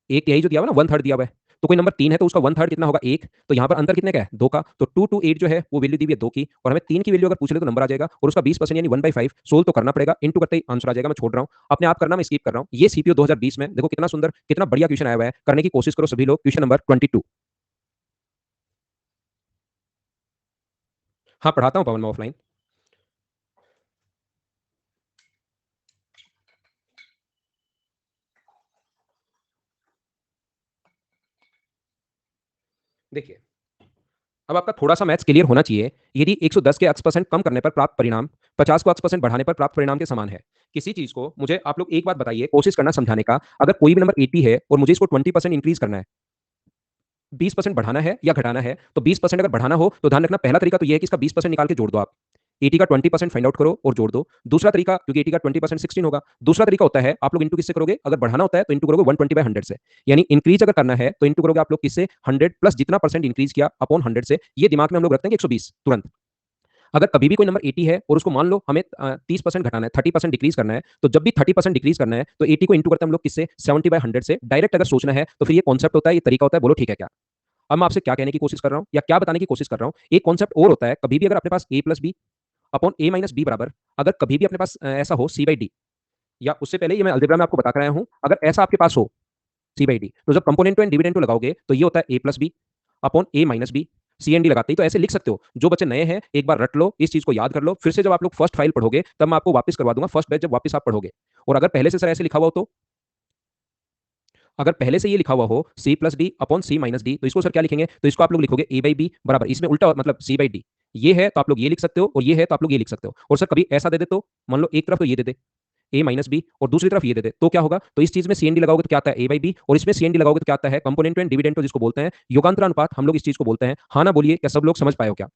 Speaker 1: एक तिहाई जो दिया हुआ है ना, 1/3 दिया हुआ है, तो कोई नंबर 3 है तो उसका 1/3 कितना होगा, 1। तो यहाँ पर अंतर कितने का है, 2 का। तो 2 to 8 जो है वो वैल्यू दी हुई है 2 की, और हमें 3 की वैल्यू अगर पूछ ले तो नंबर आ जाएगा, और उसका 20% यानी 1/5 सोल्व तो करना पड़ेगा, इंटू करते ही आंसर आ जाएगा। मैं छोड़ रहा हूँ, अपने आप करना, मैं स्किप कर रहा हूँ। ये सीपीओ 2020 में देखो कितना सुंदर कितना बढ़िया क्वेश्चन आया हुआ है, करने की कोशिश करो सभी लोग। Question number 22। हाँ पढ़ाता हूँ पवन मैं ऑफलाइन। देखिए अब आपका थोड़ा सा मैथ्स क्लियर होना चाहिए। यदि 110 के x% कम करने पर प्राप्त परिणाम 50 को x% बढ़ाने पर प्राप्त परिणाम के समान है, किसी चीज को मुझे आप लोग एक बात बताइए, कोशिश करना समझाने का, अगर कोई भी नंबर 80 है और मुझे इसको 20% इंक्रीज करना है, 20% बढ़ाना है या घटाना है, तो 20% अगर बढ़ाना हो तो ध्यान रखना पहला तरीका तो यह है कि इसका 20% निकाल के जोड़ दो आप, 80 का 20% फाइंड आउट करो और जोड़ दो। दूसरा तरीका, क्योंकि 80 का 20% 16 होगा, दूसरा तरीका होता है आप लोग इंटू किससे करोगे, अगर बढ़ाना होता है तो इंटू करोगे 120/100 से, यानी इंक्रीज अगर करना है तो इंटू करोगे आप लोग किससे, 100 प्लस जितना परसेंट इंक्रीज किया अपॉन 100 से। ये दिमाग में हम लोग रखते हैं कि 120 तुरंत। अगर कभी भी कोई नंबर 80 है और उसको मान लो हमें 30% घटाना है, 30% डिक्रीज करना है, तो जब भी 30% डिक्रीज करना है तो 80 को इंटू करते हैं हम लोग किससे, 70/100 से। डायरेक्ट अगर सोचना है तो फिर ये कॉन्सेप्ट होता है, ये तरीका होता है, बोलो ठीक है क्या। अब मैं आपसे क्या कहने की कोशिश कर रहा हूं या क्या बताने की कोशिश कर रहा हूं, एक कॉन्सेप्ट और होता है, कभी भी अगर अपने पास a plus B upon a minus B बराबर, अगर कभी भी अपने पास ऐसा हो c बाई डी, या उससे पहले ये मैं अलजेब्रा में आपको बता कर आया हूं, अगर ऐसा आपके पास हो c बाई डी, तो जब कंपोनेंट एंड डिविडेंड लगाओगे तो ये होता है a plus B upon a minus B, C N D लगाते ही तो ऐसे लिख सकते हो। जो बच्चे नए हैं एक बार रट लो, इस चीज को याद कर लो, फिर से जब आप लोग फर्स्ट फाइल पढ़ोगे तब मैं आपको वापस करवा दूंगा, फर्स्ट बैच जब वापस आप पढ़ोगे। और अगर पहले से सर ऐसे लिखा हुआ हो तो, अगर पहले से ये लिखा हुआ हो सी प्लस डी अपॉन सी माइनस डी, तो इसको सर क्या लिखेंगे, तो इसको आप लोग लिखोगे ए बाई बी बराबर, इसमें उल्टा मतलब सी बाई डी। ये है तो आप लोग ये लिख सकते हो, और ये है तो आप लोग ये लिख सकते हो। और सर कभी ऐसा दे दे तो, मान लो एक तरफ तो ये दे दे ए माइनस बी और दूसरी तरफ ये दे दे, तो क्या होगा, तो इस चीज में सीएनडी लगाओगे तो क्या आता है ए बाई बी, और इसमें सीएनडी लगाओगे तो क्या आता है कंपोनेंट एंड डिविडेंड, जिसको बोलते हैं योगांतर अनुपात, हम लोग इस चीज को बोलते हैं। हाँ ना बोलिए, क्या सब लोग समझ पाए हो क्या।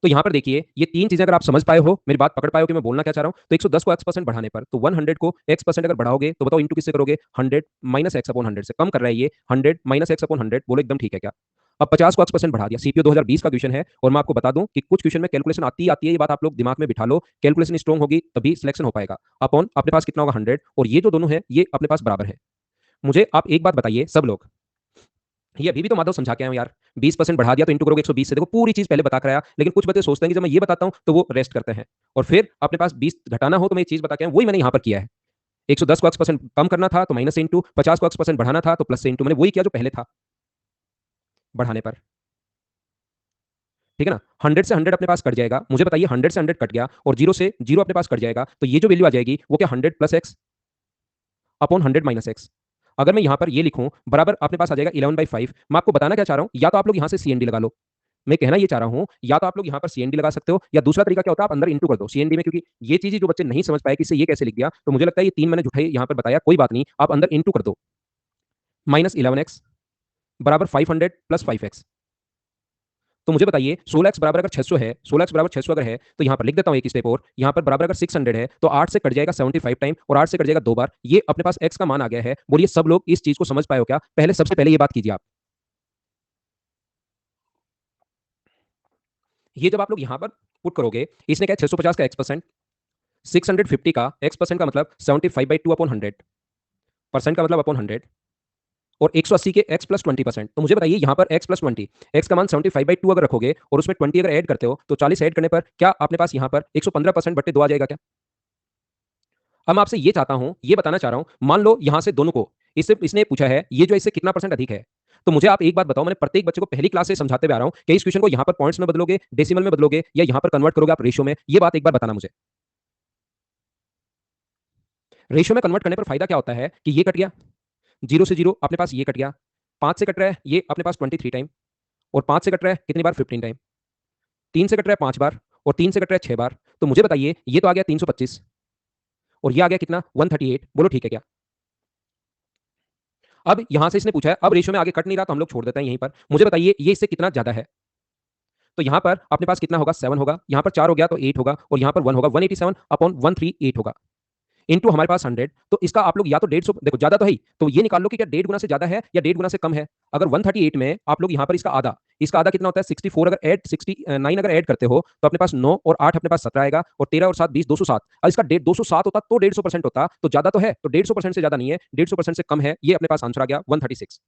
Speaker 1: तो यहाँ पर देखिए ये तीन चीजें अगर आप समझ पाए हो, मेरी बात पकड़ पाए हो कि मैं बोलना क्या चाह रहा हूँ, तो 110 को x% बढ़ाने पर, तो 100 को x% अगर बढ़ाओगे तो बताओ इंटू किससे करोगे, 100 माइनस एक्स अपॉन 100 से। कम कर रहा है ये 100 माइनस एक्स अपॉन 100, बोलो एकदम ठीक है क्या। अब 50 को x% बढ़ा दिया, सीपीओ 2020 का क्वेश्चन है, और मैं आपको बता दूं कि कुछ क्वेश्चन में कैलकुलेशन आती है, ये बात आप लोग दिमाग में बिठा लो, कैलकुलेशन स्ट्रॉन्ग होगी तभी सिलेक्शन हो पाएगा। अपॉन अपने पास कितना होगा 100, और ये जो दोनों है ये अपने पास बराबर है। मुझे आप एक बात बताइए सब लोग, ये अभी भी तो माधव समझा के आया हूं यार, 20% बढ़ा दिया तो इंटू करोगे 120 से, देखो पूरी चीज पहले बता कर आया, लेकिन कुछ बच्चे सोचते हैं कि जब मैं ये बताता हूं तो वो रेस्ट करते हैं, और फिर अपने पास 20 घटाना हो तो मैं ये चीज बता के आया, वही मैंने यहां पर किया है। 110 को x% कम करना था तो माइनस से इंटू, 50 को x% बढ़ाना था तो प्लस से इंटू, मैंने वही किया जो पहले था बढ़ाने पर। ठीक है ना, 100 से 100 अपने पास कट जाएगा, मुझे बताइए 100 से 100 कट गया और 0 से 0 अपने पास कट जाएगा, तो ये जो वैल्यू आ जाएगी वो क्या 100 plus x upon 100 minus x. अगर मैं यहां पर ये लिखूं बराबर अपने पास आ जाएगा 11/5। मैं आपको बताना क्या चाह रहा हूं, या तो आप लोग यहां से सीएनडी लगा लो। मैं कहना ये चाह रहा हूं या तो आप लोग यहां पर सीएनडी लगा सकते हो, या दूसरा तरीका क्या होता है, आप अंदर इंटू कर दो सीएनडी में, क्योंकि ये चीज जो बच्चे नहीं समझ पाए कि इससे ये कैसे लिख दिया, तो मुझे लगता है ये 3 मैंने झूठे यहां पर बताया, कोई बात नहीं, आप अंदर इंटू कर दो। -11x बराबर 500 प्लस 5x। तो मुझे बताइए 16x बराबर अगर 600 है, 16x बराबर 600 अगर है, तो यहां पर लिख देता हूं एक स्टेप और, यहां पर बराबर अगर 600 है तो 8 से कट जाएगा 75 टाइम, और 8 से कट जाएगा 2 बार, ये अपने पास x का मान आ गया है। बोलिए सब लोग इस चीज को समझ पाए हो क्या? पहले सबसे पहले ये बात कीजिए आप। ये जब आप लोग यहां पर पुट करोगे, इसने क्या 650 का x%, 650 का x% का मतलब 75/2 अपॉन 100, परसेंट का मतलब अपॉन 100, और 180 के x प्लस 20%। तो मुझे बताइए यहाँ पर x प्लस 20, x का मान 75/2 अगर रखोगे और उसमें 20 अगर ऐड करते हो, तो 40 ऐड करने पर क्या अपने पास यहाँ पर 115% बट्टे 2 आ जाएगा क्या? अब मैं आपसे ये चाहता हूं, ये बताना चाह रहा हूं, मान लो यहां से दोनों को, इससे इसने पूछा है ये जो इससे कितना परसेंट अधिक है। तो मुझे आप एक बात बताओ, मैंने प्रत्येक बच्चे को पहली क्लास से समझाते हुए आ रहा हूं कि इस क्वेश्चन को यहां पर पॉइंट्स में बदलोगे, डेसिमल में बदलोगे, या यहां पर कन्वर्ट करोगे आप रेशियो में, ये बात एक बार बताना मुझे। रेशियो में कन्वर्ट करने पर फायदा क्या होता है कि ये कट गया, 0 से 0 अपने पास ये कट गया, 5 से कट रहा है ये अपने पास 23 टाइम, और 5 से कट रहा है कितनी बार 15 टाइम, 3 से कट रहा है 5 बार, और 3 से कट रहा है 6 बार। तो मुझे बताइए ये तो आ गया 325, और ये आ गया कितना 138। बोलो ठीक है क्या? अब यहां से इसने पूछा है, अब रेशियो में आगे कट नहीं रहा तो हम लोग छोड़ देते हैं यहीं पर। मुझे बताइए ये इससे कितना ज्यादा है? तो यहां पर अपने पास कितना होगा 7 होगा, यहां पर 4 हो गया तो 8 होगा, और यहां पर 1 होगा, 187 अपॉन 138 होगा, इनटू हमारे पास 100। तो इसका आप लोग या तो 150, देखो ज्यादा तो है ही, तो ये निकाल लो कि क्या 1.5 गुना से ज्यादा है या 1.5 गुना से कम है। अगर 138 में आप लोग यहां पर इसका आधा, इसका आधा कितना होता है 64, अगर ऐड 69 अगर ऐड करते हो तो अपने पास 9 और 8 अपने पास 17 आएगा, और 13 और 7 20, 207। अब इसका 207 होता तो 150% होता, तो ज्यादा तो है, तो 150% से ज्यादा नहीं है, 150% से कम है, ये अपने पास आंसर आ गया 136।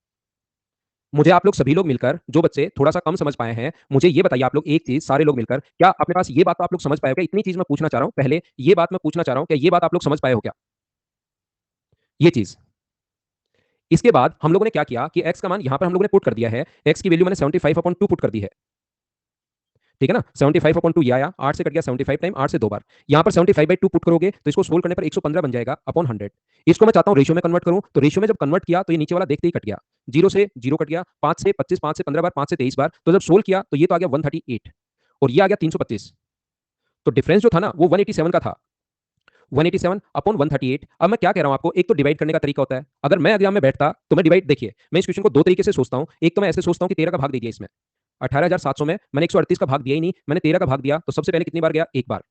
Speaker 1: मुझे आप लोग सभी लोग मिलकर, जो बच्चे थोड़ा सा कम समझ पाए हैं, मुझे ये बताइए आप लोग एक चीज, सारे लोग मिलकर, क्या अपने पास ये बात तो आप लोग समझ पाए हो क्या? इतनी चीज मैं पूछना चाह रहा हूं, पहले ये बात मैं पूछना चाह रहा हूं, क्या ये बात आप लोग समझ पाए हो क्या? ये चीज। इसके बाद हम लोगों ने क्या किया कि x का मान यहां पर हम लोगों ने पुट कर दिया है, x की वैल्यू मैंने 75/2 पुट कर दी है, ठीक है ना। 75/2 ये आया, 8 से कट गया 75 टाइम, 8 से 2 बार, यहां पर 75/2 पुट करोगे तो इसको सोल्व करने पर 115 बन जाएगा अपॉन 100। इसको मैं चाहता हूं रेशियो में कन्वर्ट करूं, तो रेशियो में जब कन्वर्ट किया तो ये नीचे वाला देखते ही कट गया, 0 से 0 कट गया, 5 से 25, 5 से 15 बार, 5 से 23 बार, तो जब सोल्व किया तो ये तो आ गया 138, और ये आ गया 325। तो डिफरेंस जो था ना वो 187 का था, 187 अपॉन 138। अब मैं क्या कह रहा हूं आपको, एक तो डिवाइड करने का तरीका होता है, अगर मैं एग्जाम में बैठता तो मैं डिवाइड, देखिए मैं इस क्वेश्चन को दो तरीके से सोचता हूं। एक तो मैं ऐसे सोचता हूं कि 13 का भाग दे दिया इसमें, 18,700 में मैंने 138 का भाग दिया ही नहीं, मैंने 13 का भाग दिया, तो सबसे पहले कितनी बार गया, एक बार,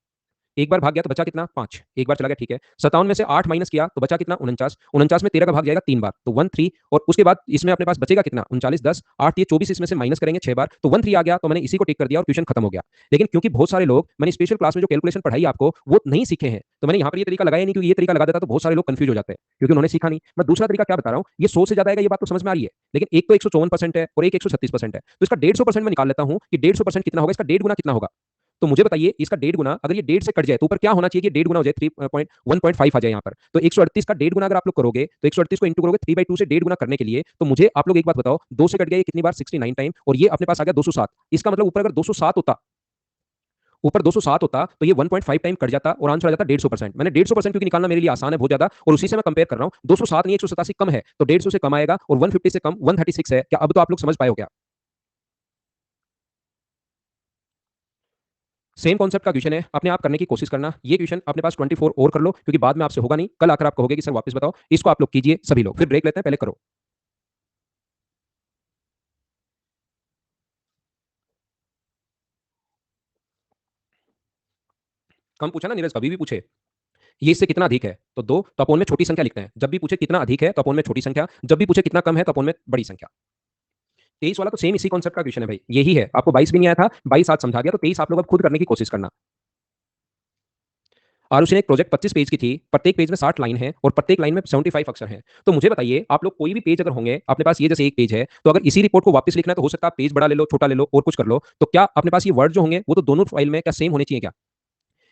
Speaker 1: एक बार भाग गया तो बचा कितना 5, एक बार चला गया, ठीक है। 57 में से 8 माइनस किया तो बचा कितना 49, 49 में 13 का भाग जाएगा 3 बार, तो 13, और उसके बाद इसमें अपने पास बचेगा कितना 39, 10, 8 ये 24, इसमें से माइनस करेंगे 6 बार, तो 13 आ गया, तो मैंने इसी को टिक कर दिया और क्वेश्चन खत्म हो गया। लेकिन क्योंकि बहुत सारे लोग, मैंने स्पेशल क्लास में जो कैलकुलेशन पढ़ाई आपको वो नहीं सीखे हैं, तो मैंने यहाँ पर ये तरीका लगाया नहीं, क्योंकि ये तरीका लगा देता तो बहुत सारे लोग कंफ्यूज हो जाते हैं, क्योंकि उन्होंने सीखा नहीं। मैं दूसरा तरीका क्या बता रहा हूँ, ये 100 से ज्यादा आएगा, ये बात तो समझ में आ रही है, लेकिन एक तो 154% है और एक 136% है, तो इसका 150% में निकाल लेता हूँ कि 150% कितना होगा, इसका 1.5 गुना कितना होगा। तो मुझे बताइए इसका 1.5 गुना, अगर ये 1.5 से कट जाए तो ऊपर क्या होना चाहिए कि 1.5 गुना हो जाए, 3.1.5 आ जाए यहाँ पर। तो 138 का 1.5 गुना अगर आप लोग करोगे, तो 138 को इंटू करोगे 3/2 से 1.5 गुना करने के लिए, तो मुझे आप लोग एक बात बताओ, 2 से कट गया ये कितनी बार 69 टाइम, और ये अपने पास आ गया 207। इसका मतलब ऊपर अगर 207 होता, ऊपर 207 होता तो ये 1.5 टाइम कट जाता और आंसर आ जाता 150%। मैंने 150% क्योंकि निकालना मेरे लिए आसान है बहुत ज्यादा, और उसी से मैं कंपेयर कर रहा हूं। 207 नहीं 187 कम है, तो 150 से कम आएगा, और 150 से कम 136 है। क्या अब तो आप लोग समझ पाए हो क्या? सेम कॉन्सेप्ट का क्वेश्चन है, अपने आप करने की कोशिश करना। ये क्वेश्चन अपने पास 24 और कर लो, क्योंकि बाद में आपसे होगा नहीं, कल आकर आप कहोगे कि सर वापस बताओ। इसको आप लोग कीजिए सभी लोग, फिर ब्रेक लेते हैं, पहले करो। कम पूछा ना नीरज, कभी भी पूछे ये इससे कितना अधिक है तो दो, तो अपोन में छोटी संख्या लिखते हैं। जब भी पूछे कितना अधिक है तो अपोन में छोटी संख्या, जब भी पूछे कितना कम है तो अपोन में बड़ी संख्या। 23 वाला तो सेम इसी कॉन्सेप्ट का क्वेश्चन है भाई, यही है। आपको 22 भी नहीं आया था, 22 आज समझा गया, तो 23 आप लोग अब खुद करने की कोशिश करना। और उसने एक प्रोजेक्ट 25 पेज की थी, प्रत्येक पेज में 60 लाइन है और प्रत्येक लाइन में 75 अक्षर हैं। तो मुझे बताइए आप लोग कोई भी पेज अगर होंगे अपने पास, ये जैसे एक पेज है, तो अगर इसी रिपोर्ट को वापस लिखना है तो हो सकता है पेज बड़ा ले लो, छोटा ले लो, और कुछ कर लो, तो क्या अपने पास ये वर्ड जो होंगे वो तो दोनों फाइल में क्या सेम होने चाहिए क्या?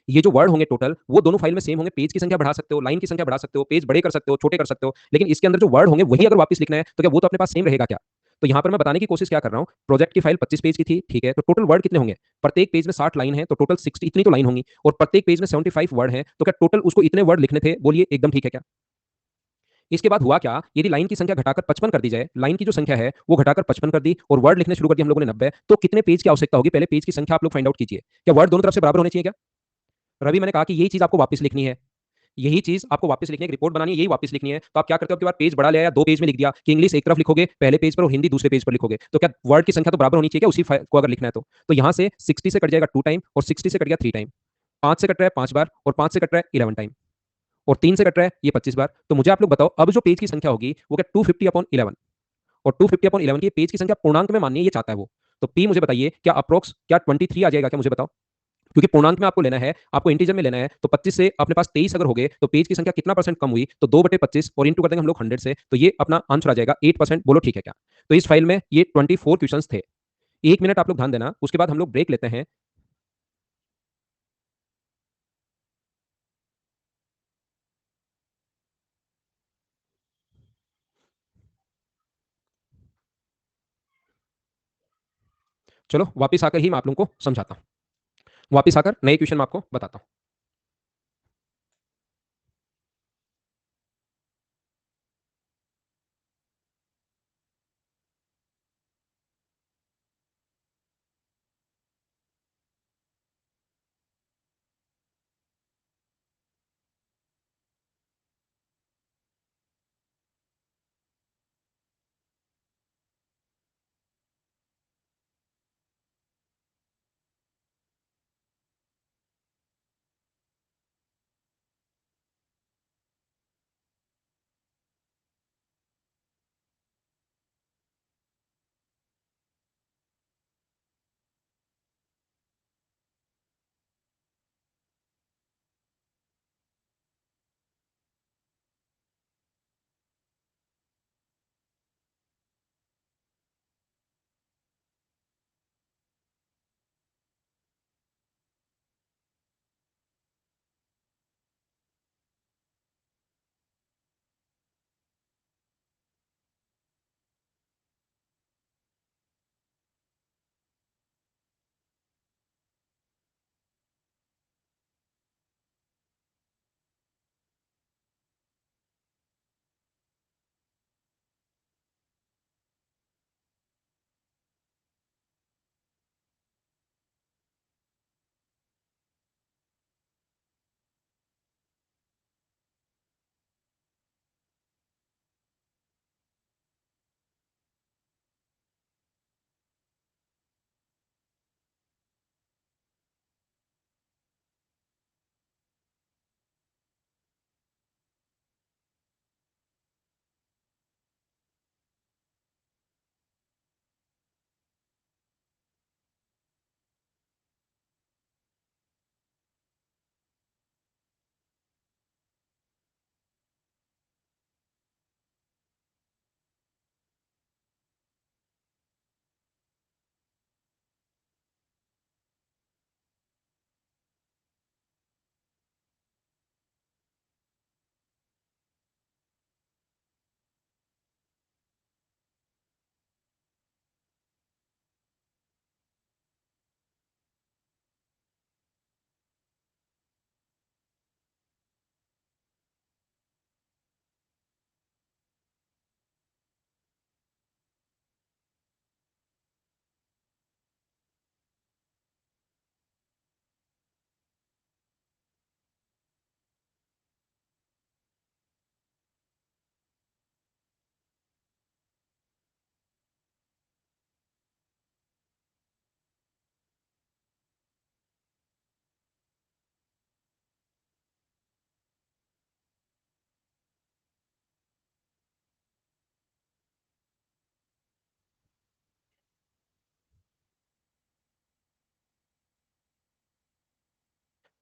Speaker 1: ये जो वर्ड होंगे टोटल वो दोनों फाइल में सेम होंगे। पेज की संख्या बढ़ा सकते हो, लाइन की संख्या बढ़ा सकते हो, पेज बड़े कर सकते हो, छोटे कर सकते हो, लेकिन इसके अंदर जो वर्ड होंगे वही अगर वापस लिखना है तो क्या वो तो अपने पास सेम रहेगा क्या? तो यहां पर मैं बताने की कोशिश क्या कर रहा हूं, प्रोजेक्ट की फाइल 25 पेज की थी, ठीक है, तो टोटल वर्ड कितने होंगे? प्रत्येक पेज में 60 लाइन है तो टोटल 60, इतनी तो लाइन होंगी, और प्रत्येक पेज में 75 वर्ड है, तो क्या टोटल उसको इतने वर्ड लिखने थे? बोलिए एकदम ठीक है क्या? इसके बाद हुआ क्या, यदि लाइन की संख्या घटाकर 55 कर दी जाए, लाइन की जो संख्या है वो घटाकर 55 कर दी और वर्ड लिखने शुरू कर दिए हम लोगों ने 90, तो कितने पेज की आवश्यकता होगी, पहले पेज की संख्या आप लोग फाइंड आउट कीजिए। क्या वर्ड दोनों तरफ से बराबर होने चाहिए क्या? रवि, मैंने कहा कि यही चीज आपको वापस लिखनी है, यही चीज आपको वापस लिखनी है, रिपोर्ट बनानी है, यही वापस लिखनी है। तो आप क्या करते हो, अब पेज बढ़ा लिया या 2 पेज में लिख दिया कि इंग्लिश एक तरफ लिखोगे पहले पेज पर और हिंदी दूसरे पेज पर लिखोगे, तो क्या वर्ड की संख्या तो बराबर होनी चाहिए क्या उसी को अगर लिखना है तो यहां से 60 से कट जाएगा 2 टाइम और 60 से कट गया 3 टाइम, 5 से कट रहा है 5 बार और 5 से कट रहा है 11 टाइम और 3 से कट रहा है ये 25 बार। तो मुझे आप लोग बताओ अब जो पेज की संख्या होगी वो क्या 250 अपॉन 11, और 250 अपॉन 11 की पेज की संख्या पूर्णांक में माननी है ये चाहता है वो। तो पी मुझे बताइए क्या अप्रोक्स क्या 23 आ जाएगा क्या, मुझे बताओ, क्योंकि पूर्णांक में आपको लेना है, आपको इंटीजर में लेना है, तो 25 से अपने पास 23 अगर हो गए तो पेज की संख्या कितना परसेंट कम हुई, तो 2/25 और इंटू कर देंगे हम लोग 100 से, तो ये अपना आंसर आ जाएगा 8%। बोलो ठीक है क्या? तो इस फाइल में ये 24 क्वेश्चंस थे। 1 मिनट आप लोग ध्यान देना, उसके बाद हम लोग ब्रेक लेते हैं। चलो वापिस आकर ही मैं आप लोगों को समझाता हूं, वापिस आकर नए क्वेश्चन मैं आपको बताता हूं।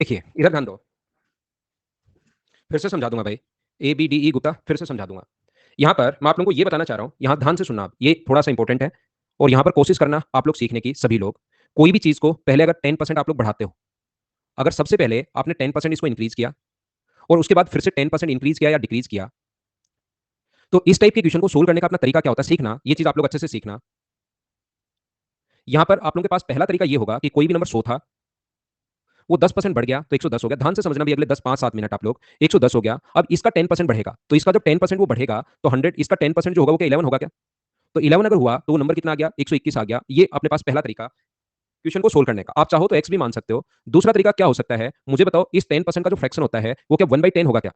Speaker 1: देखिए इधर ध्यान दो, फिर से समझा दूंगा भाई, ABDE गुप्ता फिर से समझा दूंगा। यहां पर मैं आप लोगों को ये बताना चाह रहा हूं, यहां ध्यान से सुनना आप, ये थोड़ा सा इंपॉर्टेंट है और यहां पर कोशिश करना आप लोग सीखने की, सभी लोग। कोई भी चीज को पहले अगर 10% आप लोग बढ़ाते हो, अगर सबसे पहले आपने 10% इसको इंक्रीज किया और उसके बाद फिर से 10% इंक्रीज किया या डिक्रीज किया, तो इस टाइप के क्वेश्चन को सोल्व करने का अपना तरीका क्या होता है, सीखना, ये चीज आप लोग अच्छे से सीखना। यहां पर आप लोगों के पास पहला तरीका ये होगा कि कोई भी नंबर 100 था वो 10% बढ़ गया तो 110 हो गया। ध्यान से समझना भी, अगले 10 5 7 मिनट आप लोग, 110 हो गया। अब इसका 10% बढ़ेगा, तो इसका जब 10% वो बढ़ेगा तो 100, इसका 10% जो होगा वो क्या 11 होगा क्या? तो 11 अगर हुआ तो वो नंबर कितना आ गया? 121 आ गया। ये अपने पास पहला तरीका क्वेश्चन को सोल्व करने का। आप चाहो तो एक्स भी मान सकते हो। दूसरा तरीका क्या हो सकता है, मुझे बताओ, इस 10% का जो फ्रैक्शन होता है वो क्या 1/10 होगा क्या?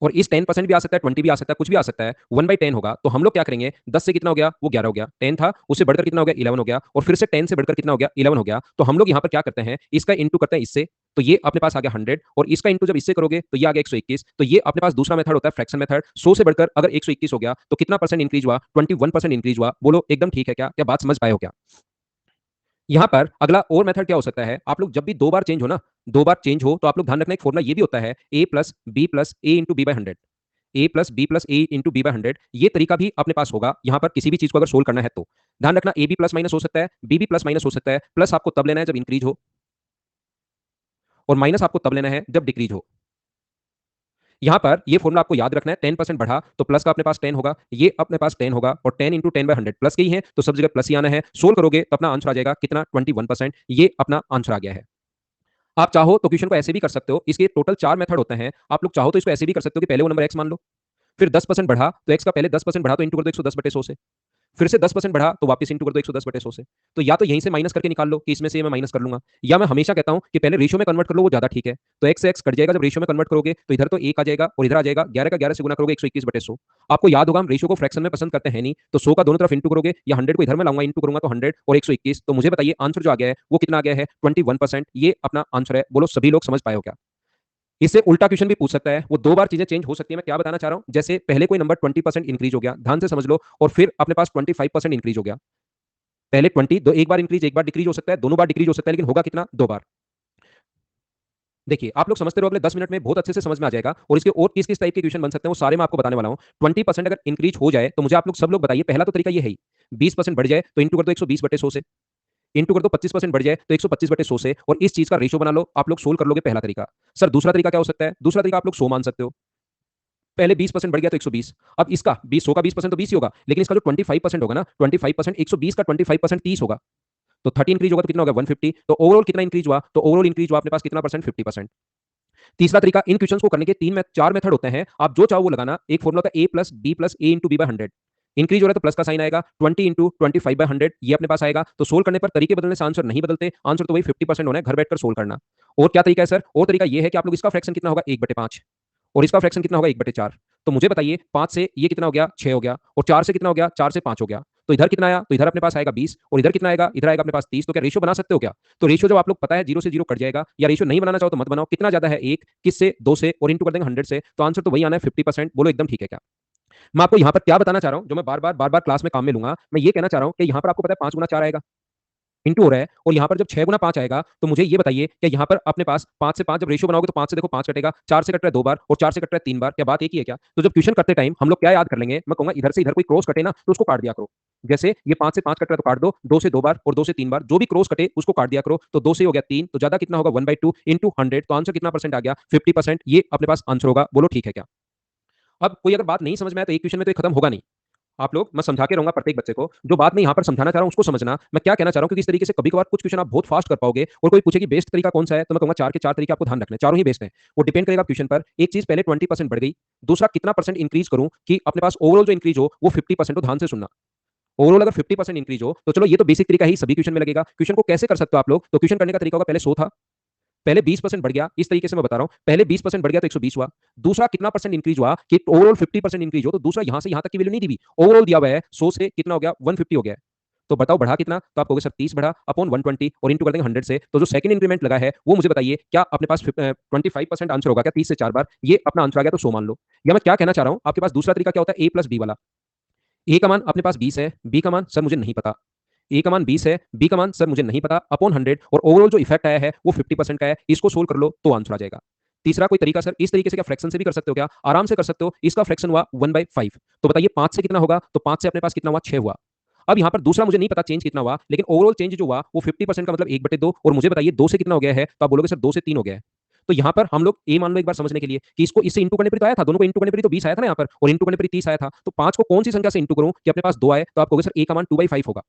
Speaker 1: और इस 10% भी आ सकता है, 20 भी आ सकता है, कुछ भी आ सकता है, 1/10 होगा। तो हम लोग क्या करेंगे, 10 से कितना हो गया, वो 11 हो गया, 10 था उससे बढ़कर कितना हो गया, 11 हो गया, और फिर से 10 से बढ़कर कितना हो गया, 11 हो गया। तो हम लोग यहाँ पर क्या करते हैं, इसका इंटू करते हैं इससे, तो ये अपने पास आ गया 100, और इसका इंटू जब इससे करोगे तो ये आ गया 121। तो ये अपने पास दूसरा मेथड होता है फ्रैक्शन मेथड। 100 से बढ़कर अगर 121 हो गया तो कितना परसेंट इंक्रीज हुआ, 21% इंक्रीज हुआ। बोलो एकदम ठीक है क्या? क्या बात समझ पाए हो क्या? यहां पर अगला और मेथड क्या हो सकता है, आप लोग जब भी दो बार चेंज हो ना, दो बार चेंज हो तो आप लोग ध्यान रखना एक फॉर्मूला ये भी होता है, A plus B plus A into B by 100। A plus B plus A into B by 100, ये तरीका भी अपने पास होगा यहां पर किसी भी चीज को अगर सोल्व करना है तो। ध्यान रखना, ए बी प्लस माइनस हो सकता है, बी बी प्लस माइनस हो सकता है, प्लस आपको तब लेना है जब इंक्रीज हो, और माइनस आपको तब लेना है जब डिक्रीज हो। यहां पर ये फॉर्मूला आपको याद रखना है, 10% बढ़ा तो प्लस का अपने पास 10 होगा, ये अपने पास 10 होगा, और 10 इंटू 10/100 प्लस के ही है, तो सब जगह प्लस ही आना है। सोल्व करोगे तो अपना आंसर आ जाएगा कितना, 21%। ये अपना आंसर आ गया है। आप चाहो तो क्वेश्चन को ऐसे भी कर सकते हो, इसके टोटल 4 मेथड होते हैं। आप लोग चाहो तो इसको ऐसे भी कर सकते हो कि पहले वो नंबर एक्स मान लो, फिर 10% बढ़ा तो एक्स का पहले 10% बढ़ा तो इंटू कर दो 110/100 से, फिर से 10% बढ़ा तो वापस इंटू कर दो 110/100 से। तो या तो यहीं से माइनस करके निकाल लो कि इसमें से ये मैं माइनस कर लूंगा, या मैं हमेशा कहता हूं कि पहले रेशियो में कन्वर्ट कर लो, वो ज्यादा ठीक है। तो एक्स से एक्स कट जाएगा, जब रेशियो में कन्वर्ट करोगे तो इधर तो 1 आ जाएगा और इधर आ जाएगा, 11 का 11 से गुना करोगे 121/100। आपको याद होगा हम रेशियो को फ्रैक्शन में पसंद करते हैं नहीं, तो 100 का दोनों तरफ इंटू करोगे, या 100 को इधर में लाऊंगा इंटू करूंगा तो 100 और 121। तो मुझे बताइए आंसर जो आ गया है वो कितना आ गया है, 21%। ये अपना आंसर है। बोलो सभी लोग समझ पाए हो क्या? इससे उल्टा क्वेश्चन भी पूछ सकता है, वो दो बार चीजें चेंज हो सकती है। मैं क्या बताना चाह रहा हूं, जैसे पहले कोई नंबर 20% इंक्रीज हो गया, ध्यान से समझ लो, और फिर अपने पास 25% इंक्रीज हो गया। पहले 20, दो एक बार इंक्रीज एक बार डिक्रीज हो सकता है, दोनों बार डिक्रीज हो सकता है, लेकिन होगा कितना, दो बार। देखिए आप लोग समझते रहो, अगले 10 मिनट में बहुत अच्छे से समझ में आ जाएगा, और इसके और किस किस टाइप के क्वेश्चन बन सकते हैं वो सारे मैं आपको बताने वाला हूं। 20% अगर इंक्रीज हो जाए तो मुझे आप लोग सब लोग बताइए, पहला तो तरीका ये है ही, 20% बढ़ जाए तो इंटू कर दो 120/100 से, इंटू कर दो 25% बढ़ जाए तो 125/100 से, और इस चीज का रेशियो बना लो, आप लोग सोल्व कर लोगे। पहला तरीका। सर दूसरा तरीका क्या हो सकता है, दूसरा तरीका आप लोग 100 मान सकते हो, पहले 20% बढ़ गया तो 120। अब इसका 20, 100 का 20% तो 20 ही होगा, लेकिन इसका जो 25% होगा ना, 25%, 120 का 25% 30 होगा, तो 30 इंक्रीज होगा तो कितना होगा, 150। तो ओवरऑल कितना इंक्रीज हुआ, तो ओवरऑल इंक्रीज हुआ अपने पास कितना परसेंट, 50%। तीसरा तरीका, इन क्वेश्चंस को करने के चार मेथड होते हैं, आप जो चाहो वो लगाना। एक फॉर्मूला होता है A plus B plus A into B by 100। Increase हो रहा है तो प्लस का साइन आएगा, 20 इंटू 25/100 ये अपने पास आएगा। तो सोल्व करने पर तरीके बदलने से आंसर नहीं बदलते, आंसर तो वही 50% होना है, घर बैठकर सोल्व करना। और क्या तरीका है सर, और तरीका ये है कि आप लोग इसका फ्रैक्शन कितना होगा, 1/5, और इसका फ्रैक्शन कितना होगा, 1/4। तो मुझे बताइए 5 से ये कितना हो गया, 6 हो गया, और 4 से कितना हो गया, 4 से 5 हो गया। तो इधर कितना आया, तो इधर अपने पास आएगा 20, और इधर कितना आएगा, इधर आएगा अपने पास 30। तो क्या रेशियो बना सकते हो क्या? तो रेशियो जब आप लोग पता है, जीरो से जीरो कट जाएगा, या रेशियो नहीं बनाना चाहो तो मत बनाओ। कितना ज्यादा है, एक किस से, 2 से, और इंटू कर देंगे 100 से, तो आंसर तो वही आना है, 50%। बोलो एकदम ठीक है क्या? मैं आपको यहाँ पर क्या बताना चाह रहा हूँ, जो मैं बार बार क्लास में काम में लूंगा, मैं ये कहना चाह रहा हूँ कि यहाँ पर आपको पता है 5 गुना 4 आएगा, इंटू हो रहा है, और यहाँ पर जब 6 गुना 5 आएगा, तो मुझे ये बताइए कि यहाँ पर अपने पास 5 से 5 जब रेशियो बनाओगे तो 5 से देखो 5 कटेगा, 4 से कट रहा है 2 बार, और 4 से कट रहा है 3 बार। क्या बात एक ही है क्या? तो जब क्वेश्चन करते टाइम हम लोग क्या याद कर लेंगे, मैं कहूंगा इधर से इधर कोई क्रॉस कटे ना तो उसको काट दिया करो। जैसे ये 5 से 5 कट रहा है तो काट दो, 2 से 2 बार और 2 से 3 बार, जो भी क्रॉस कटे उसको काट दिया करो। तो 2 से हो गया 3, तो ज्यादा कितना होगा, 1/2 इंटू 100। तो आंसर कितना परसेंट आ गया, 50%। ये अपने पास आंसर होगा। बोलो ठीक है क्या? अब कोई अगर बात नहीं समझ में आया तो एक क्वेश्चन में तो ये खत्म होगा नहीं। आप लोग, मैं समझा के रहूंगा प्रत्येक बच्चे को, जो बात मैं यहाँ पर समझाना चाह रहा हूँ उसको समझना। मैं क्या कहना चाह रहा हूँ, क्योंकि इस तरीके से कभी कभार कुछ क्वेश्चन आप बहुत फास्ट कर पाओगे, और कोई पूछे कि बेस्ट तरीका कौन सा है, तो मैं कहूंगा चार के चार तरीके आपको ध्यान रखने, चारों ही बेस्ट हैं। वो डिपेंड करेगा क्वेश्चन पर। एक चीज, पहले 20% बढ़ गई, दूसरा कितना परसेंट इंक्रीज करूं कि अपने पास ओवरऑल जो इंक्रीज हो वो 50% हो। ध्यान से सुनना, ओवरऑल अगर 50% इंक्रीज हो तो चलो ये तो बेसिक तरीका ही सभी क्वेश्चन में लगेगा। क्वेश्चन को कैसे कर सकते हो आप लोग, तो क्वेश्चन करने का तरीका होगा, पहले 100 था, पहले 20% बढ़ गया, इस तरीके से मैं बता रहा हूं, पहले 20% बढ़ गया तो 120 हुआ। दूसरा कितना परसेंट इंक्रीज हुआ कि ओवरऑल 50% इंक्रीज हो, तो दूसरा यहां से यहां तक की वैल्यू नहीं दी हुई, ओवरऑल दिया हुआ है, 100 से कितना हो गया, 150 हो गया। तो बताओ बढ़ा कितना, तो आप कहोगे सर 30 बढ़ा अपॉन 120, और इंटू कर देंगे 100 से। तो जो सेकंड इंक्रीमेंट लगा है वो मुझे बताइए, क्या अपने पास 25% आंसर होगा क्या, 30 से 4 बार? ये अपना आंसर आ गया, तो 100 मान लो। या मैं क्या कहना चाह रहा हूं, आपके पास दूसरा तरीका क्या होता है, ए प्लस बी वाला। ए का मान अपने पास 20 है, बी का मान सर मुझे नहीं पता, ए का मान 20 है, बी का मान सर मुझे नहीं पता, अपॉन 100, और ओवरऑल जो इफेक्ट आया है वो 50% का है, इसको सोल्व कर लो तो आंसर आ जाएगा। तीसरा कोई तरीका, सर इस तरीके से क्या फ्रैक्शन से भी कर सकते हो क्या? आराम से कर सकते हो। इसका फ्रैक्शन हुआ 1/5, तो बताइए 5 से कितना होगा, तो 5 से अपने पास कितना हुआ, 6 हुआ। अब यहाँ पर दूसरा मुझे नहीं पता चेंज कितना हुआ, लेकिन ओवरऑल चेंज जो हुआ वो 50% का मतलब 1/2, और मुझे बताइए 2 से कितना हो गया है, तो आप बोलोगे सर 2 से 3 हो गया है। तो यहाँ पर हम लोग ए मान लो एक बार समझने के लिए, कि इसको इससे इंटू करने पर तो आया था, दोनों को इंटू करने पर तो 20 आया था ना यहाँ पर, और इंटू करने पर 30 आया था। तो 5 को कौन सी संख्या से इंटू करूं कि अपने पास 2 आए, तो आप कहोगे सर ए का मान 2/5 होगा।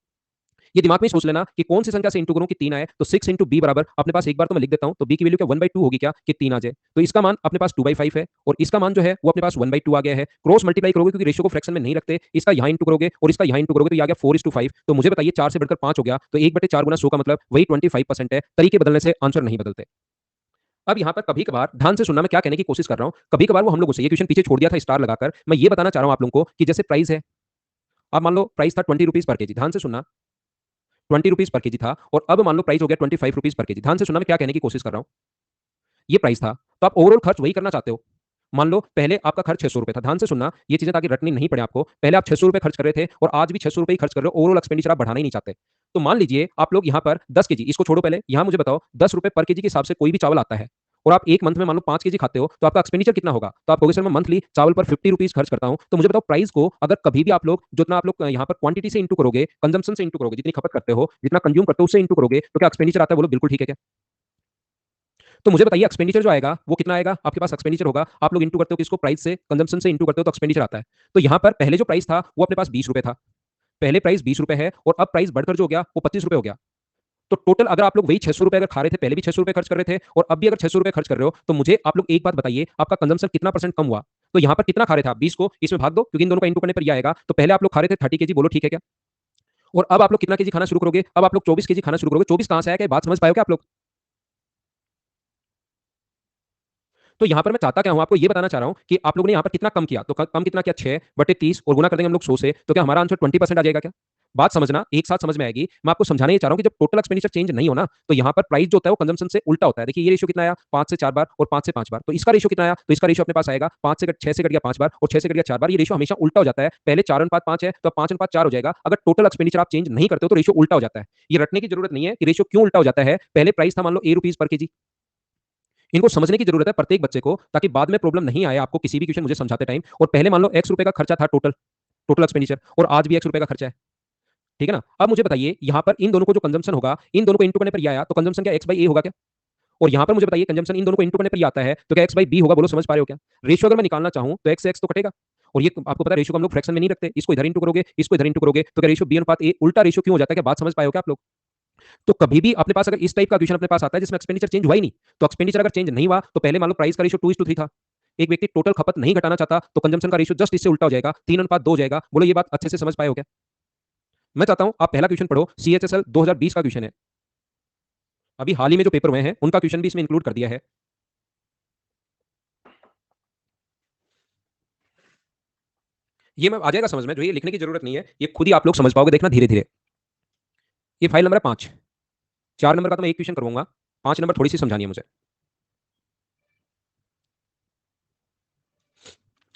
Speaker 1: ये दिमाग में सोच लेना कि कौन सी संख्या से इंटू करूं कि 3 आए, तो 6 इंटू बी बराबर अपने पास एक बार तो मैं लिख देता हूं, तो बी की वैल्यू क्या 1/2 होगी क्या कि 3 आ जाए, तो इसका मान अपने पास 2/5 है और इसका मान जो है वो अपने पास 1/2 आ गया है। क्रॉस मल्टीप्लाई करोगे क्योंकि रेशियो को फ्रैक्शन में नहीं रखते, इसका यहां इंटू करोगे और इसका यहां इंटू करोगे तो ये आ गया 4:5। तो मुझे बताइए 4 से बढ़कर 5 हो गया, तो 1/4 गुना 100 का मतलब वही 25% है। तरीके बदलने से आंसर नहीं बदलते। अब यहाँ पर कभी कभार ध्यान से सुनना, मैं क्या कहने की कोशिश कर रहा हूँ, कभी कभार वो हम लोगों से ये क्वेश्चन पीछे छोड़ दिया था स्टार लगाकर, मैं ये बताना चाह रहा हूँ आप लोगों को कि जैसे प्राइस है, अब मान लो प्राइस था 20 रुपीज पर केजी, ध्यान से सुनना, 20 रुपीज पर केजी था और अब मान लो प्राइस हो गया 25 रुपीज पर केजी। ध्यान से सुनना, मैं क्या कहने की कोशिश कर रहा हूँ, ये प्राइस था तो आप ओवरऑल खर्च वही करना चाहते हो। मान लो पहले आपका खर्च 600 रुपए था, ध्यान से सुनना ये चीजें ताकि रटनी नहीं पड़े आपको, पहले आप 600 रुपए खर्च कर रहे थे और आज भी 600 रुपए ही खर्च कर रहे हो, ओवरऑल एक्सपेंडिचर आप बढ़ाना ही नहीं चाहते। तो मान लीजिए आप लोग यहाँ पर 10 केजी, इसको छोड़ो पहले, यहाँ मुझे बताओ 10 रुपए पर केजी के हिसाब से कोई भी चावल आता है और आप एक मंथ में मान लो 5 केजी खाते हो, तो आपका एक्सपेंडिचर कितना होगा, तो आप कहोगे सर मैं मंथली चावल पर 50 रुपीज खर्च करता हूं। तो मुझे बताओ प्राइस को अगर कभी भी आप लोग जितना आप लोग यहाँ पर क्वांटिटी से इंटू करोगे, कंजम्पशन से इंटू करोगे, जितनी खपत करते हो, जितना कंज्यूम करते हो उससे इंटू करोगे, तो क्या एक्सपेंडिचर आता है, बोलो बिल्कुल ठीक है क्या। तो मुझे बताइए एक्सपेंडिचर जो आएगा वो कितना आएगा, आपके पास एक्सपेंडिचर होगा, आप लोग इंटू करते हो किसको, प्राइस से, कंजम्पशन से इंटू करते हो तो एक्सपेंडिचर आता है। तो यहाँ पर पहले जो प्राइस था वो अपने पास 20 रुपए था, पहले प्राइस 20 रुपए है और अब प्राइस बढ़कर जो हो गया वो 25 रुपए हो गया। तो टोटल अगर आप लोग वही 600 रुपए अगर खा रहे थे, पहले भी 600 रुपए खर्च कर रहे थे और अब भी अगर 600 रुपए खर्च कर रहे हो, तो मुझे आप लोग एक बात बताइए आपका कंजम्पशन कितना परसेंट कम हुआ। तो यहाँ पर कितना खा रहे थे आप, 20 को इसमें भाग दो क्योंकि इन दोनों का इंटू करने पर ये आएगा। तो पहले आप लोग खा रहे थे 30 केजी, बोलो ठीक है क्या, और अब आप लोग कितना केजी खाना शुरू करोगे, अब आप लोग 24 केजी खाना शुरू करोगे। 24 कहां से आया, क्या बात समझ पाए क्या आप लोग। तो यहाँ पर मैं चाहता क्या हूं, आपको ये बताना चाह रहा हूं कि आप लोगों ने यहाँ पर कितना कम किया, तो कम कितना किया 6/30 और गुना कर देंगे हम लोग 100 से, तो क्या हमारा आंसर 20% आ जाएगा क्या। बात समझना, एक साथ समझ में आएगी। मैं आपको समझाना ये चाह रहा हूं कि जब टोटल एक्सपेंडिचर चेंज नहीं होना, तो यहाँ पर प्राइस जो होता है वो कंजम्पशन से उल्टा होता है। देखिए ये रेशियो कितना आया, 5 से 4 बार और 5 से 5 बार, तो इसका रेशियो कितना आया, तो इसका रेशियो अपने पास आएगा 6 से कट गया 5 बार और 6 से कट गया 4 बार। ये रेशियो हमेशा उल्टा हो जाता है, पहले 4:5 है तो 5:4 हो जाएगा। अगर टोटल एक्सपेंडिचर आप चेंज नहीं करते हो तो रेशियो उल्टा हो जाता है। ये रटने की जरूरत नहीं है कि रेशियो क्यों उल्टा हो जाता है। पहले प्राइस था मान लो ₹A पर केजी, इनको समझने की जरूरत है प्रत्येक बच्चे को, ताकि बाद में प्रॉब्लम नहीं आए आपको किसी भी क्वेश्चन मुझे समझाते टाइम। और पहले मान लो एक्स रुपए का खर्चा था टोटल, टोटल एक्सपेंडिचर, और आज भी एक्स रुपए का खर्चा है, ठीक है ना। अब मुझे बताइए यहाँ पर इन दोनों को जो कंजम्पशन होगा, इन दोनों को इंटू करने पर ये आया, तो कंजम्पशन क्या x/a होगा क्या। और यहाँ पर मुझे बताइए कंजम्पशन इन दोनों को इंटू करने पर ये आता है, तो क्या x/b होगा, बोलो समझ पा रहे हो क्या। रेशियो अगर मैं निकालना चाहूं तो x से x तो कटेगा, और ये आपको पता है रेशियो को हम लोग फ्रैक्शन में नहीं रखते, इसको इधर इंटू करोगे, इसको इधर इंटू करोगे, तो क्या रेशियो b/a उल्टा रेशियो क्यों हो जाता है, क्या बात समझ पाए हो क्या आप लोग। तो कभी भी अपने पास अगर इस टाइप का क्वेश्चन अपने पास आता है जिसमें एक्सपेंडिचर चेंज हुआ ही नहीं, तो एक्सपेंडिचर अगर चेंज नहीं हुआ तो पहले मान लो प्राइस का रेशियो 2:3 था, एक व्यक्ति टोटल खपत नहीं घटाना चाहता तो कंजम्पशन का रेशियो जस्ट इससे उल्टा हो जाएगा, 3:2 हो जाएगा। बोलो ये बात अच्छे से समझ पाए हो क्या। मैं चाहता हूं आप पहला क्वेश्चन पढ़ो, CHSL 2020 का क्वेश्चन है, अभी हाल ही में जो पेपर हुए हैं उनका क्वेश्चन भी इसमें इंक्लूड कर दिया है। ये मैं आ जाएगा समझ में, जो ये लिखने की जरूरत नहीं है, ये खुद ही आप लोग समझ पाओगे, देखना धीरे धीरे। ये फाइल नंबर है 5, 4 नंबर का तो मैं एक क्वेश्चन करूंगा, 5 नंबर थोड़ी सी समझानी है मुझे।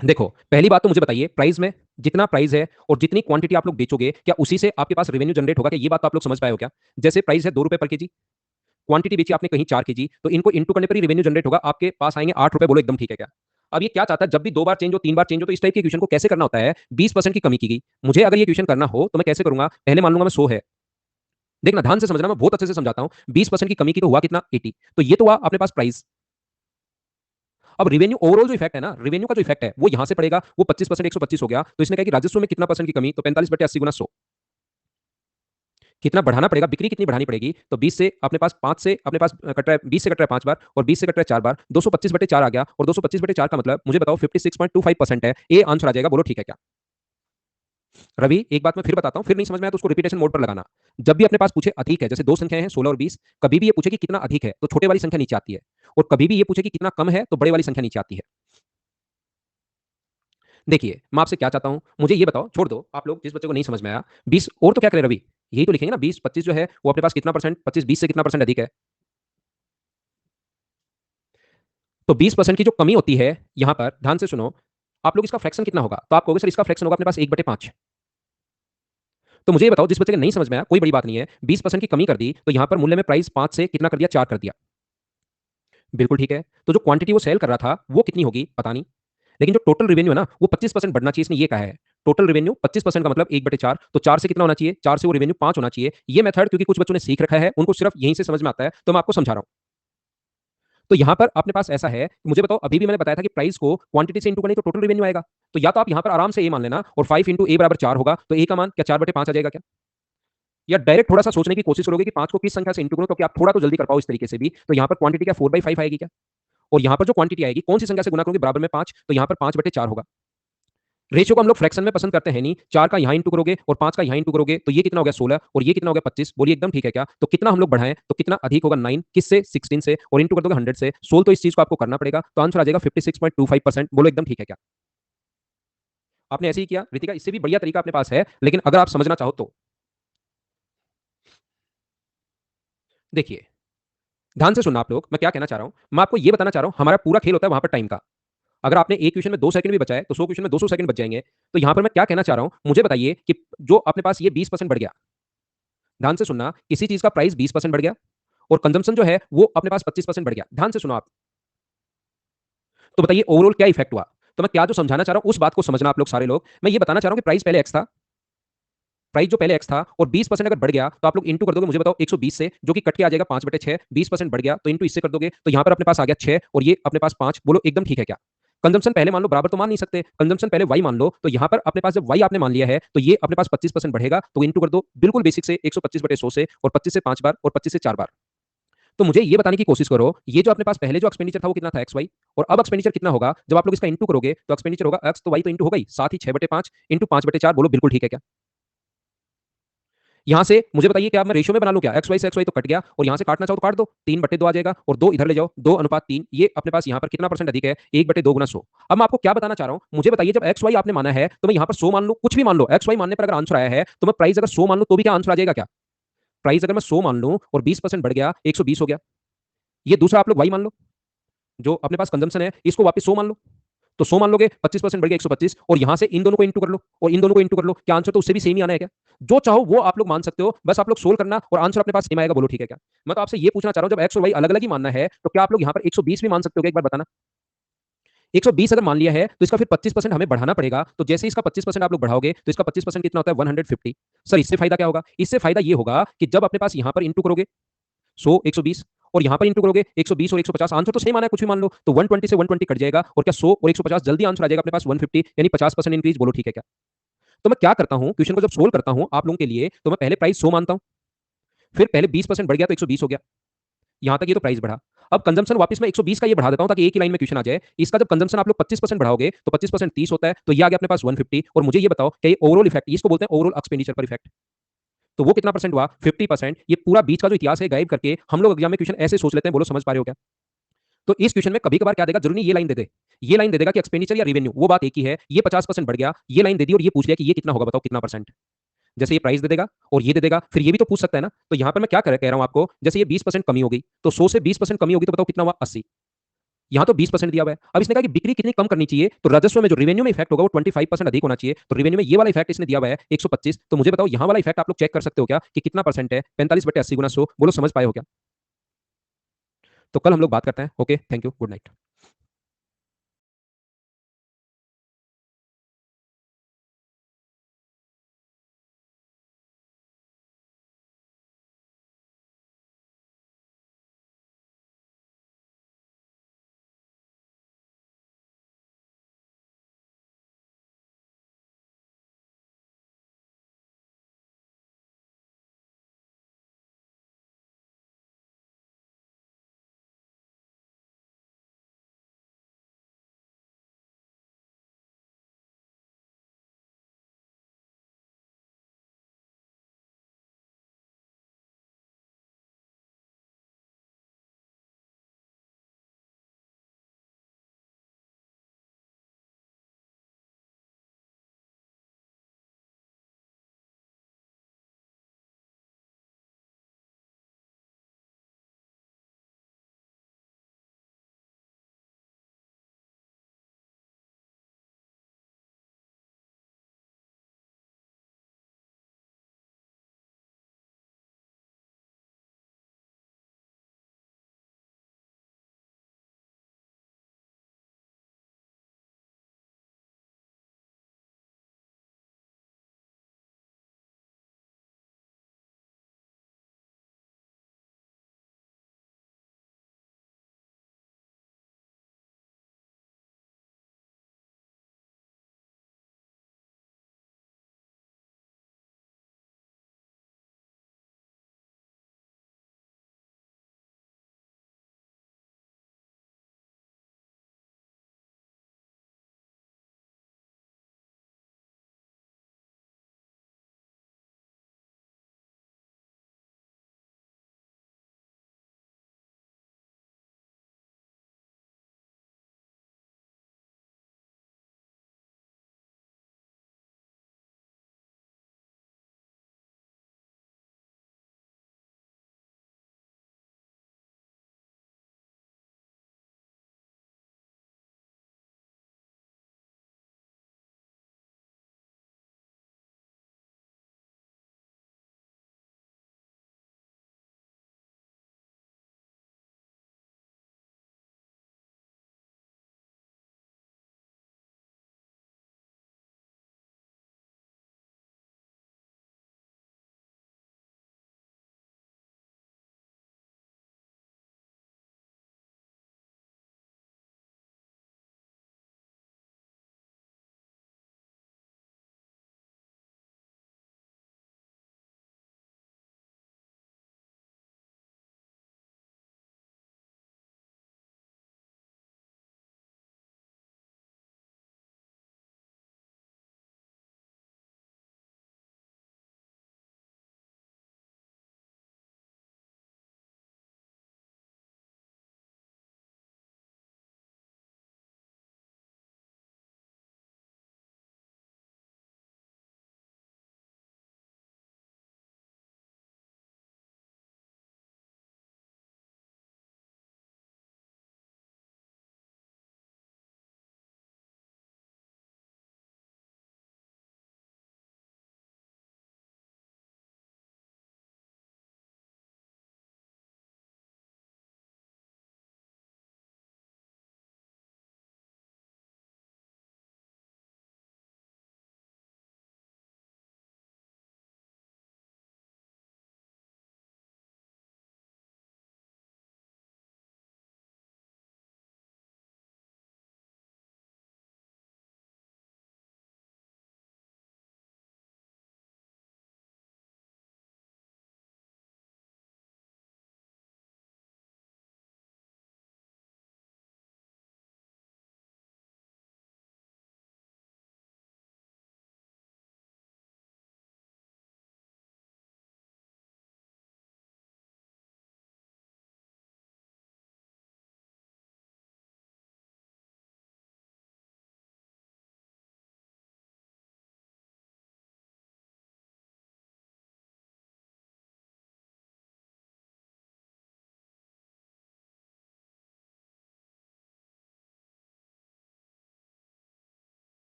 Speaker 1: देखो पहली बात तो मुझे बताइए प्राइस में जितना प्राइस है और जितनी क्वांटिटी आप लोग बेचोगे क्या उसी से आपके पास रेवेन्यू जनरेट होगा क्या, ये बात तो आप लोग समझ पाए हो क्या। जैसे प्राइस है 2 रुपए पर केजी, क्वांटिटी बेची आपने कहीं 4 केजी, तो इनको इंटू करने पर ही रेवेन्यू जनरेट होगा, आपके पास आएंगे 8 रुपए, बोलो एकदम ठीक है क्या। अब ये क्या चाहता है, जब भी 2 बार चेंज हो 3 बार चेंज हो तो इस टाइप के क्वेश्चन को कैसे करना होता है, 20% की कमी की गई। मुझे अगर ये क्वेश्चन करना हो तो मैं कैसे करूंगा, पहले मान लूंगा मैं 100 है, देखना ध्यान से समझना, मैं बहुत अच्छे से समझाता हूं। 20% की कमी की तो हुआ कितना 80, तो ये तो हुआ अपने पास प्राइस। अब रेवेन्यू ओवरऑल जो इफेक्ट है ना, रेवेन्यू का जो इफेक्ट है वो यहां से पड़ेगा, वो 25% 125 हो गया, तो इसने कहा कि राजस्व में कितना परसेंट की कमी, तो 45/80 गुना 100, कितना बढ़ाना पड़ेगा, बिक्री कितनी बढ़ानी पड़ेगी, तो 20 से अपने पास 5 से अपने पास कट रहा है, 20 से कट रहा है 5 बार और 20 से कट रहा है 4 बार, 225/4 आ गया, और 225/4 का मतलब मुझे बताओ 56.25% है, ये आंसर आ जाएगा, बोलो ठीक है क्या। रवि एक बात मैं फिर बताता हूं, फिर नहीं समझ में आया तो उसको रिपीटेशन मोड पर लगाना। जब भी अपने पास पूछे अधिक है, जैसे दो संख्याएं हैं 16 और 20, कभी भी ये पूछे कि कितना अधिक है तो छोटे वाली संख्या नीचे आती है, और कभी भी ये पूछे कि कितना कम है तो बड़े वाली संख्या नीचे आती है। देखिए मैं आपसे क्या चाहता हूं, मुझे ये बताओ, छोड़ दो आप लोग जिस बच्चे को नहीं समझ में आया, 20 और तो क्या करें रवि, यही तो लिखेंगे ना, 20 25 जो है वो अपने पास कितना परसेंट, 25 20 से कितना परसेंट अधिक है, तो 20% की जो कमी होती है यहां पर ध्यान से सुनो, आप लोग इसका फ्रैक्शन कितना होगा, तो आप कहोगे सर इसका फ्रैक्शन होगा अपने पास 1/5। तो मुझे ये बताओ जिस बच्चे के नहीं समझ में आया कोई बड़ी बात नहीं है, 20% की कमी कर दी तो यहां पर मूल्य में प्राइस 5 से कितना कर दिया, 4 कर दिया, बिल्कुल ठीक है। तो जो क्वांटिटी वो सेल कर रहा था वो कितनी होगी पता नहीं, लेकिन जो टोटल रेवेन्यू है ना वो 25% बढ़ना चाहिए, इसने ये कहा है। टोटल रेवेन्यू 25% का मतलब 1/4, तो 4 से कितना होना चाहिए, 4 से वो रेवेन्यू 5 होना चाहिए। ये मेथड क्योंकि कुछ बच्चों ने सीख रखा है, उनको सिर्फ यहीं से समझ में आता है, तो मैं आपको समझा रहा हूं। तो यहां पर अपने पास ऐसा है, मुझे बताओ अभी भी मैंने बताया था कि प्राइस को क्वांटिटी से इंटू करें तो टोटल रेवेन्यू आएगा, तो या तो आप यहां पर आराम से ए मान लेना और 5 इंटू ए बराबर 4 होगा, तो ए का मान क्या 4/5 आ जाएगा क्या। या डायरेक्ट थोड़ा सा सोचने की कोशिश करोगे कि 5 को किस संख्या से इंटू करो, तो कि आप थोड़ा तो जल्दी कर पाओ इस तरीके से भी। तो यहाँ पर क्वांटिटी क्या 4/5 आएगी क्या, और यहाँ पर जो क्वांटिटी आएगी कौन सी संख्या से गुना करोगे, बराबर में 5, तो यहाँ पर 5/4 होगा। रेशियो को हम लोग फ्रैक्शन में पसंद करते हैं नहीं, 4 का यहाँ इंटू करोगे और 5 का यहाँ इंटू करोगे, तो ये कितना हो गया 16 और ये कितना हो गया 25। बोलिए एकदम ठीक है क्या, तो कितना हम लोग बढ़ाएं तो कितना अधिक होगा 9 किससे 16 से, और इंटू कर दोगे 100 से। सोल्व तो इस चीज को आपको करना पड़ेगा, तो आंसर आ जाएगा 56.25%। बोलो एकदम ठीक है क्या। आपने ऐसे ही किया रितिका, इससे भी बढ़िया तरीका अपने पास है, लेकिन अगर आप समझना चाहो तो देखिए ध्यान से सुनना आप लोग, मैं क्या कहना चाह रहा हूं। मैं आपको ये बताना चाह रहा हूं, हमारा पूरा खेल होता है वहां पर टाइम का। अगर आपने एक क्वेश्चन में 2 सेकंड भी बचाए तो 100 क्वेश्चन में 200 सेकंड बच जाएंगे। तो यहां पर मैं क्या कहना चाह रहा हूं, मुझे बताइए कि जो अपने पास ये 20% बढ़ गया, ध्यान से सुनना, किसी चीज का प्राइस 20% बढ़ गया और कंजम्पशन जो है वो अपने पास 25% बढ़ गया। ध्यान से सुनो आप, तो बताइए ओवरऑल क्या इफेक्ट हुआ। तो मैं क्या जो समझाना चाह रहा हूं उस बात को समझना आप लोग सारे लोग। मैं ये बताना चाह रहा हूं कि प्राइस पहले एक्स था, प्राइस जो पहले एक्स था और 20% अगर बढ़ गया तो आप लोग इंटू कर दोगे, मुझे बताओ 120 से, जो कि कट के आ जाएगा 5/6। 20% बढ़ गया तो इंटू इससे कर दोगे, तो यहां पर अपने पास आ गया 6 और ये अपने पास 5। बोलो एकदम ठीक है क्या। कंजम्पशन पहले मान लो, बराबर तो मान नहीं सकते, कंजम्पशन पहले वाई मान लो, तो यहां पर अपने पास जब वाई आपने मान लिया है तो ये अपने पास 25% बढ़ेगा, तो इंटू कर दो बिल्कुल बेसिक से 125/100 से, और 25 से 5 बार और 25 से 4 बार। तो मुझे ये बताने की कोशिश करो, ये जो अपने पास पहले जो एक्सपेंडिचर था वो कितना था एक्स वाई, और अब एक्सपेंडिचर कितना होगा जब आप लोग इसका इंटू करोगे, तो एक्सपेंडिचर होगा एक्स तो वाई तो इंटू होगा ही, साथ ही 6/5 इंटू 5/4। बोलो बिल्कुल ठीक है क्या। यहां से मुझे बताइए क्या मैं रेशियो में बना लूं क्या, एक्स वाई तो कट गया, और यहां से काटना चाहो तो काट दो, 3/2 आ जाएगा और 2 इधर ले जाओ, 2:3। ये अपने पास यहां पर कितना परसेंट अधिक है, 1/2 गुना 100। अब मैं आपको क्या बताना चाह रहा हूं, मुझे बताइए जब एक्स वाई आपने माना है तो मैं यहां पर 100 मान लूं, कुछ भी मान लो, एक्स वाई मानने पर अगर आंसर आया है तो मैं प्राइस अगर 100 मान लूं तो भी क्या आंसर आ जाएगा क्या। प्राइस अगर मैं 100 मान लूं और 20% बढ़ गया 120 हो गया। ये दूसरा आप लोग वाई मान लो, जो अपने पास कंजम्पशन है इसको वापस 100 मान लो, तो 100 मान लोगे 25% बढ़ गया 125, और यहां से इन दोनों को इंटू कर लो और इन दोनों को इंटू कर लो, क्या आंसर तो उससे भी सेम ही आना है क्या। जो चाहो वो आप लोग मान सकते हो, बस आप लोग सोल्व करना और आंसर अपने पास सेम आएगा। बोलो ठीक है क्या। मैं तो आपसे ये पूछना चाह रहा हूं, जब एक्स और वाई अलग अलग ही मानना है तो क्या आप लोग यहां पर 120 भी मान सकते हो, एक बार बताना। 120 अगर मान लिया है तो इसका फिर 25% हमें बढ़ाना पड़ेगा, तो जैसे इसका 25% आप लोग बढ़ाओगे तो इसका 25% कितना होता है 150। सर इससे फायदा क्या होगा, इससे फायदा ये होगा कि जब अपने पास यहां पर इंटू करोगे 100 120 और यहां पर इंटू करोगे 120 और 150, आंसर तो सेम आना है, कुछ भी मान लो, तो 120 से 120 कट जाएगा और क्या 100 और 150 जल्दी आंसर आ जाएगा अपने पास 150, यानी 50% इंक्रीज। बोलो ठीक है क्या। तो मैं क्या करता हूं, क्वेश्चन को जब सोल्व करता हूं आप लोगों के लिए, तो मैं पहले प्राइस 100 मानता हूं, फिर पहले 20% बढ़ गया तो 120 हो गया, यहां तक ये तो प्राइस बढ़ा। अब कंजम्पशन वापस मैं 120 का ये बढ़ा देता हूं ताकि एक ही लाइन में क्वेश्चन आ जाए। इसका जब कंजम्पशन आप लोग 25% बढ़ाओगे तो 25% 30 होता है, तो ये आ गया अपने पास 150। और मुझे ये बताओ कि ये ओवरऑल इफेक्ट, इसको बोलते हैं ओवरऑल एक्सपेंडिचर पर इफेक्ट, तो वो कितना परसेंट हुआ 50%। ये पूरा बीच का जो इतिहास है गायब करके हम लोग एग्जाम में क्वेश्चन ऐसे सोच लेते हैं। बोलो समझ पा रहे हो क्या। तो इस क्वेश्चन में कभी कभार क्या देगा, जरूरी नहीं ये लाइन दे दे, ये लाइन दे देगा कि एक्सपेंडिचर या रेवेन्यू, वो बात एक ही है। ये 50% बढ़ गया, ये लाइन दे दी और ये पूछ लिया कि ये कितना होगा, बताओ कितना परसेंट। जैसे ये प्राइस दे देगा और ये दे देगा, फिर ये भी तो पूछ सकता है ना। तो यहां पर मैं क्या कह रहा हूं आपको, जैसे ये 20% कमी हो गई, तो 100 से 20% कमी होगी तो बताओ कितना हुआ 80। यहां तो 20% दिया हुआ है। अब इसने कहा कि बिक्री कितनी कम करनी चाहिए, तो राजस्व में जो रेवेन्यू में इफेक्ट होगा वो 25% अधिक होना चाहिए। तो रेवेन्यू में ये वाला इफेक्ट इसने दिया हुआ है 125। तो मुझे बताओ यहां वाला इफेक्ट आप लोग चेक कर सकते हो क्या कि कितना परसेंट है, 45/80 गुना 100। बोलो समझ पाए हो क्या। तो कल हम लोग बात करते हैं। Okay thank you, good night.